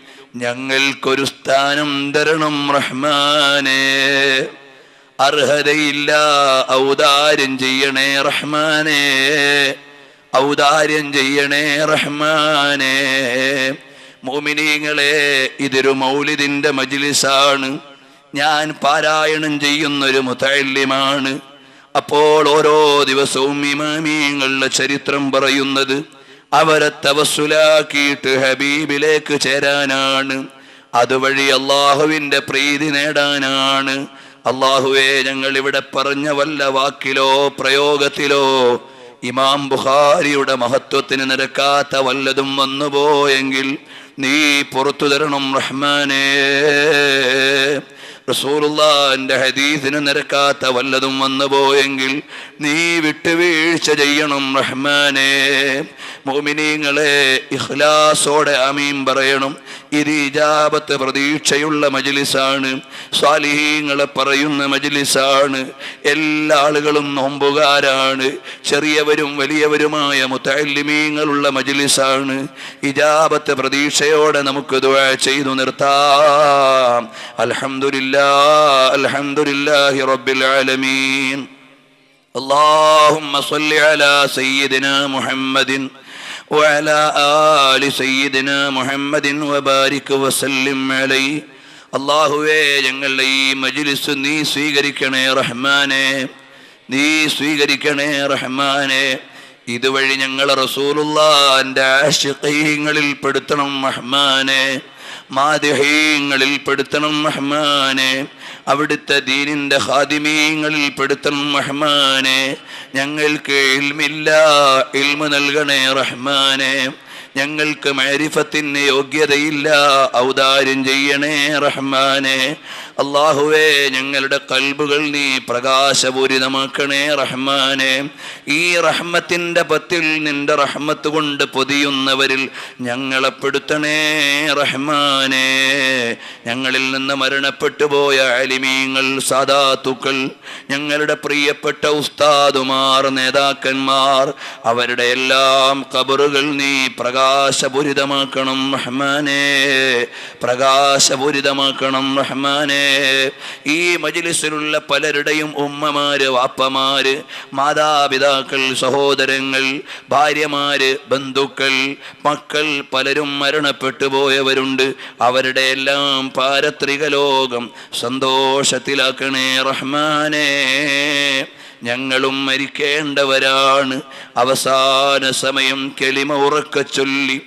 ഞങ്ങൾക്കൊരു സ്ഥാനം തരണം റഹ്മാനേ. അർഹതയില്ല, ഔദാര്യം ചെയ്യണേ റഹ്മാനേ, ഔദാര്യം ചെയ്യണേ റഹ്മാനേ. മുഅ്മിനീങ്ങളെ, ഇതൊരു മൗലിദിന്റെ മജ്ലിസാണ്. ഞാൻ പാരായണം ചെയ്യുന്നൊരു മുതഅല്ലിമാണ്. അപ്പോൾ ഓരോ ദിവസവും ഇമാമീങ്ങളുടെ ചരിത്രം പറയുന്നത് അവരെ തവസ്സുലാക്കിയിട്ട് ഹബീബിലേക്ക് ചേരാനാണ്. അതുവഴി അള്ളാഹുവിൻ്റെ പ്രീതി നേടാനാണ്. അള്ളാഹുവേ, ഞങ്ങൾ ഇവിടെ പറഞ്ഞ വല്ല വാക്കിലോ പ്രയോഗത്തിലോ ഇമാം ബുഖാരിയുടെ മഹത്വത്തിന് നിരക്കാത്ത വല്ലതും വന്നുപോയെങ്കിൽ നീ പുറത്തു തരണം റഹ്മാനേ. റസൂലുള്ളാഹിന്റെ ഹദീസിന് നിരക്കാത്ത വല്ലതും വന്നുപോയെങ്കിൽ നീ വിട്ടുവീഴ്ച ചെയ്യണം റഹ്മാനേ. മുഅ്മിനീങ്ങളെ, ഇഖ്ലാസോടെ ആമീൻ പറയണം. ഇത് ഇജാബത്ത് പ്രതീക്ഷയുള്ള മജ്ലിസാണ്, സ്വാലിഹീങ്ങളെ പറയുന്ന മജ്ലിസാണ്. എല്ലാ ആളുകളും നോമ്പുകാരാണ്, ചെറിയവരും വലിയവരുമായ മുതഅല്ലിമീങ്ങളുള്ള മജ്ലിസാണ്. ഇജാബത്ത് പ്രതീക്ഷയോടെ നമുക്ക് ദുആ ചെയ്തു നിർത്താം. അൽഹംദുലില്ലാഹ്, അൽഹംദുലില്ലാഹി റബ്ബിൽ ആലമീൻ. اللهم صل على سيدنا محمد وعلى آل سيدنا محمد وبارك وسلم عليه. അല്ലാഹുവേ, ഞങ്ങളുടെ ഈ മജ്ലിസ് നീ സ്വീകരിക്കണേ റഹ്മാനേ, നീ സ്വീകരിക്കണേ റഹ്മാനേ. ഇതുവഴി ഞങ്ങൾ റസൂലുള്ളാഹിന്റെ ആശിഖീങ്ങളിൽ പെടുത്തണം റഹ്മാനേ, മാദിഹീങ്ങളിൽ പെടുത്തണം റഹ്മാനേ, അവിടുത്തെ ദീനിന്റെ ഖാദിമീങ്ങളിൽ പെടുത്തണം റഹ്മാനേ. ഞങ്ങൾക്ക് ഇൽമില്ല, ഇൽമു നൽകണേ റഹ്മാനേ. ഞങ്ങൾക്ക് മഅരിഫത്തിന് യോഗ്യതയില്ല, ഔദാര്യം ചെയ്യണേ റഹ്മാനേ. അല്ലാഹുവേ, ഞങ്ങളുടെ ഖൽബുകൾ നീ പ്രകാശപൂരിതമാക്കണേ റഹ്മാനേ. ഈ റഹ്മത്തിന്റെ പത്തിൽ നിന്റെ റഹ്മത്ത് കൊണ്ട് പൊതിയുന്നവരിൽ ഞങ്ങളെ പെടുത്തണേ റഹ്മാനേ. ഞങ്ങളിൽ നിന്ന് മരണപ്പെട്ടു പോയ ആലിമീങ്ങൾ, സാദാത്തുക്കൾ, ഞങ്ങളുടെ പ്രിയപ്പെട്ട ഉസ്താദുമാർ, നേതാക്കന്മാർ, അവരുടെ എല്ലാം ഖബറുകൾ നീ പ്രകാശപൂരിതമാക്കണം റഹ്മാനേ, പ്രകാശപൂരിതമാക്കണം റഹ്മാനേ. ഈ മജ്ലിസിലുള്ള പലരുടെയും ഉമ്മമാര്, വാപ്പമാര്, മാതാപിതാക്കൾ, സഹോദരങ്ങൾ, ഭാര്യമാര്, ബന്ധുക്കൾ, മക്കൾ പലരും മരണപ്പെട്ടു പോയവരുണ്ട്. അവരുടെ എല്ലാം പാരത്രിക ലോകം സന്തോഷത്തിലാക്കണേ റഹ്മാനേ. ഞങ്ങളും മരിക്കേണ്ടവരാണ്. അവസാന സമയം കലിമ ഉറക്കെ ചൊല്ലി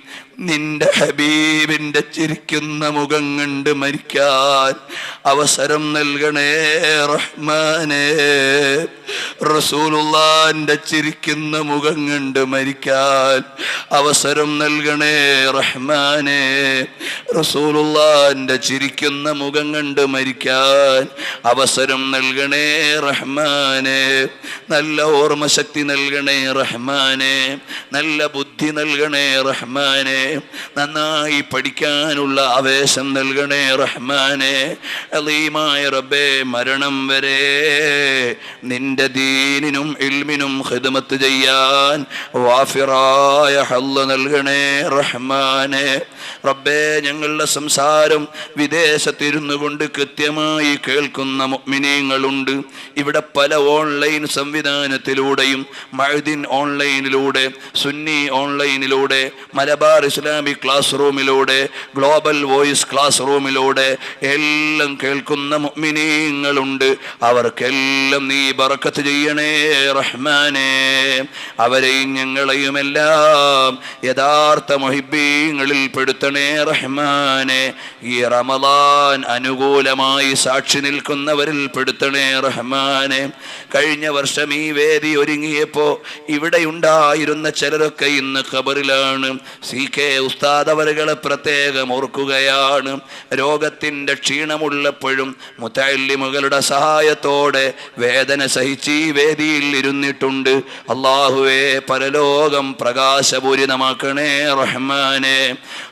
നിന്റെ ഹബീബിന്റെ ചിരിക്കുന്ന മുഖം കണ്ട് മരിക്കാൻ അവസരം നൽകണേ റഹ്മാനേ. റസൂലുള്ളാഹിന്റെ ചിരിക്കുന്ന മുഖം കണ്ട് മരിക്കാൻ അവസരം നൽകണേ റഹ്മാനേ. റസൂലുള്ളാഹിന്റെ ചിരിക്കുന്ന മുഖം കണ്ട് മരിക്കാൻ അവസരം നൽകണേ റഹ്മാനേ. നല്ല ഓർമ്മശക്തി നൽകണേ റഹ്മാനേ, നല്ല ബുദ്ധി നൽകണേ റഹ്മാനേ, നന്നായി പഠിക്കാനുള്ള ആവേശം നൽകണേ റഹ്മാനേ. അലീമായ റബ്ബേ, മരണം വരെ നിന്റെ ദീനിനും ഇൽമിനും ഖിദ്മത്ത് ചെയ്യാൻ വാഫിറായ ഹല്ല് നൽകണേ റഹ്മാനെ. റബ്ബേ, ഞങ്ങളുടെ സംസാരം വിദേശത്തിരുന്നു കൊണ്ട് കൃത്യമായി കേൾക്കുന്ന മുഅ്മിനീങ്ങളുണ്ട്. ഇവിടെ പല ഓൺലൈൻ സംവിധാനത്തിലൂടെയും, മഅ്ദിൻ ഓൺലൈനിലൂടെ, സുന്നി ഓൺലൈനിലൂടെ, മലബാർ ഇസ്ലാമിക് ക്ലാസ് റൂമിലൂടെ, ഗ്ലോബൽ വോയിസ് ക്ലാസ് റൂമിലൂടെ എല്ലാം കേൾക്കുന്ന മുഅ്മിനീങ്ങളുണ്ട്. അവർക്കെല്ലാം നീ ബറക്കത്ത് ചെയ്യണേ റഹ്മാനെ. അവരെയും ഞങ്ങളെയും എല്ലാം യഥാർത്ഥ മുഹിബ്ബീങ്ങളിൽ പെടുത്തണേ റഹ്മാനെ. ഈ റമളാൻ അനുകൂലമായി സാക്ഷി നിൽക്കുന്നവരിൽ പെടുത്തണേ റഹ്മാനെ. കഴിഞ്ഞ വർഷം ഈ വേദി ഒരുങ്ങിയപ്പോൾ ഇവിടെ ഉണ്ടായിരുന്ന ചിലരൊക്കെ ഇന്ന് ഖബറിലാണ്. CK ഉസ്താദ് അവരുകളെ പ്രത്യേകം ഓർക്കുകയാണ്. രോഗത്തിൻ്റെ ക്ഷീണമുള്ളപ്പോഴും മുതഅല്ലിമുകളുടെ സഹായത്തോടെ വേദന സഹിച്ച് ഈ വേദിയിൽ ഇരുന്നിട്ടുണ്ട്. അല്ലാഹുവേ, പരലോകം പ്രകാശപൂരിതമാക്കണേ റഹ്മാനെ.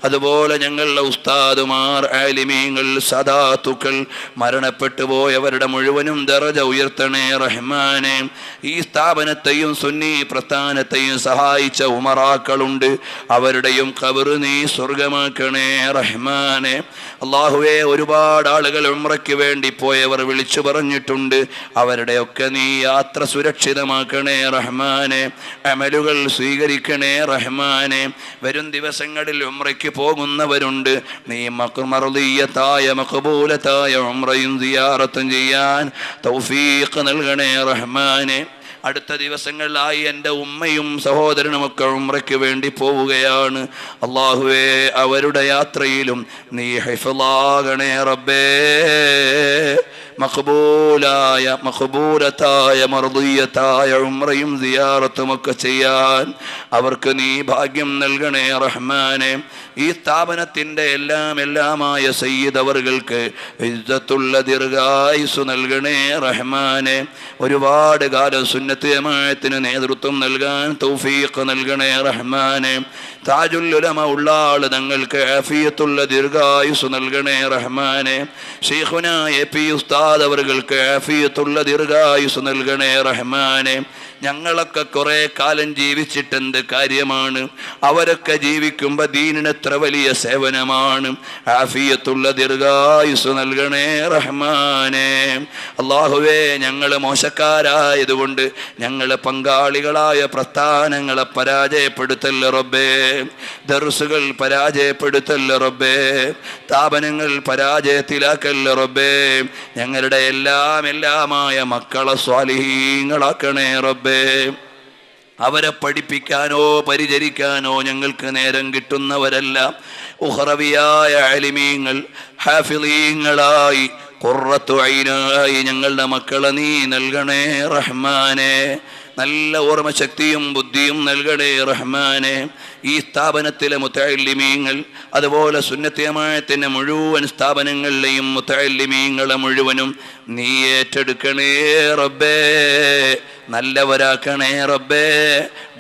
അതുപോലെ ഞങ്ങളുടെ ഉസ്താദുമാർ, ആലിമീങ്ങൾ, സദാത്തുക്കൾ, മരണപ്പെട്ടു പോയവരുടെ മുഴുവനും ദറജ ഉയർത്തണേ റഹ്മാനെ. ഈ സ്ഥാപനത്തെയും സുന്നി പ്രസ്ഥാനത്തെയും സഹായിച്ച ഉമറാക്കളുണ്ട്, അവരുടെയും ഖബർ നീ സ്വർഗമാക്കണേ റഹ്മാനെ. അല്ലാഹുവേ, ഒരുപാട് ആളുകൾ ഉംറയ്ക്ക് വേണ്ടി പോയവർ വിളിച്ചു പറഞ്ഞിട്ടുണ്ട്. അവരുടെയൊക്കെ നീ യാത്ര സുരക്ഷിതമാക്കണേ റഹ്മാനെ. അമലുകൾ സ്വീകരിക്കണേ റഹ്മാനെ. വരും ദിവസങ്ങളിൽ ഉംറയ്ക്ക് പോകുന്നവരുണ്ട്. നീ മർദിയത്തായ മഖബൂലത്തായ ഉംറയും സിയാറത്തും ചെയ്യാൻ തൗഫീഖ് നൽകണേ റഹ്മാനെ. അടുത്ത ദിവസങ്ങളിലായി എൻ്റെ ഉമ്മയും സഹോദരനുമൊക്കെ ഉംറയ്ക്ക് വേണ്ടി പോവുകയാണ്. അല്ലാഹുവേ, അവരുടെ യാത്രയിലും നീ ഹിഫ്ളാകണേ റബ്ബേ. മഖബൂലത്തായ മർദിയത്തായ ഉംറയും സിയാറത്തുമൊക്കെ ചെയ്യാൻ അവർക്ക് നീ ഭാഗ്യം നൽകണേ റഹ്മാനെ. ഈ സ്ഥാപനത്തിൻ്റെ എല്ലാമായ സയ്യിദ് അവർക്ക് ഇസ്സത്തുള്ള ദീർഘായുസ്സ് നൽകണേ റഹ്മാനെ. ഒരുപാട് കാലം സുന്നത്ത് ജമാഅത്തിന് നേതൃത്വം നൽകാൻ തൗഫീഖ് നൽകണേ റഹ്മാനെ. താജുൽ ഉലമ ഉള്ള ആള് തങ്ങൾക്ക് ആഫിയത്തുള്ള ദീർഘായുസ്സ് നൽകണേ റഹ്മാനെ. ശൈഖുനാ AP ഉസ്താദ് അവർക്ക് ആഫിയത്തുള്ള ദീർഘായുസ്സ് നൽകണേ റഹ്മാനെ. ഞങ്ങളൊക്കെ കുറെ കാലം ജീവിച്ചിട്ടെന്ത് കാര്യമാണ്? അവരൊക്കെ ജീവിക്കുമ്പോൾ ദീനിന് എത്ര വലിയ സേവനമാണ്. ആഫിയത്തുള്ള ദീർഘായുസ്സ് നൽകണേ റഹ്മാനെ. അല്ലാഹുവേ, ഞങ്ങൾ മോശക്കാരായതുകൊണ്ട് ഞങ്ങൾ പങ്കാളികളായ പ്രസ്ഥാനങ്ങളെ പരാജയപ്പെടുത്തല്ല റബ്ബേ. ദർസുകൾ പരാജയപ്പെടുത്തല്ല റബ്ബേ. സ്ഥാപനങ്ങൾ പരാജയത്തിലാക്കല്ല റബ്ബേ. ഞങ്ങളുടെ എല്ലാമായ മക്കളെ സ്വാലിഹീങ്ങളാക്കണേ റബ്ബേ. അവരെ പഠിപ്പിക്കാനോ പരിചരിക്കാനോ ഞങ്ങൾക്ക് നേരം കിട്ടുന്നവരല്ല. ഉഖറവിയായ ആലിമീങ്ങൾ, ഹാഫിളീങ്ങളായി, ഖുർറത്തു ഐനായി ഞങ്ങളുടെ മക്കളെ നീ നൽകണേ റഹ്മാനെ. നല്ല ഓർമ്മശക്തിയും ബുദ്ധിയും നൽകണേ റഹ്മാനെ. ഈ സ്ഥാപനത്തിലെ മുതഅല്ലിമീങ്ങൾ, അതുപോലെ സുന്നത്ത് ജമാഅത്തിന്റെ മുഴുവൻ സ്ഥാപനങ്ങളിലെയും മുതഅല്ലിമീങ്ങളെ മുഴുവനും നീ ഏറ്റെടുക്കണേ റബ്ബേ. നല്ലവരാക്കണേ റബ്ബേ.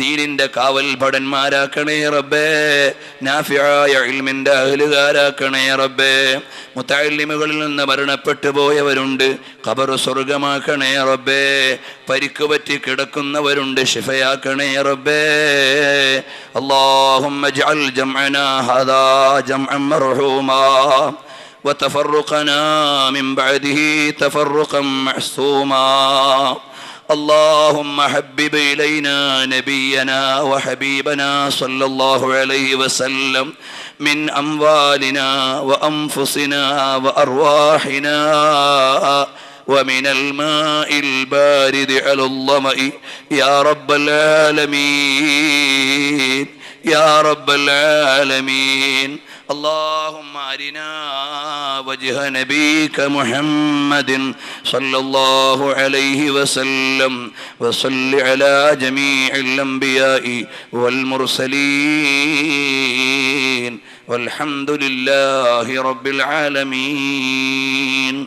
ദീനിന്റെ കാവൽ ഭടന്മാരാക്കണേ റബ്ബേ. നാഫിയായ ഇൽമിന്റെ അഹ്ലുകാരാക്കണേ റബ്ബേ. മുതഅല്ലിമുകളിൽ നിന്ന് മരണപ്പെട്ടു പോയവരുണ്ട്, ഖബർ സ്വർഗമാക്കണേ റബ്ബേ. പരിക്കുപറ്റി കിടക്കുന്നവരുണ്ട്, ശിഫയാക്കണേ റബ്ബേ. اللهم اجعل جمعنا هذا جمعا مرحوما وتفرقنا من بعده تفرقا معصوما. اللهم حبب إلينا نبينا وحبيبنا صلى الله عليه وسلم من أموالنا وأنفسنا وأرواحنا ومن الماء البارد على الظمأ يا رب العالمين يا رب العالمين. اللهم أرنا وجه نبيك محمد صلى الله عليه وسلم وصل على جميع الأنبياء والمرسلين والحمد لله رب العالمين.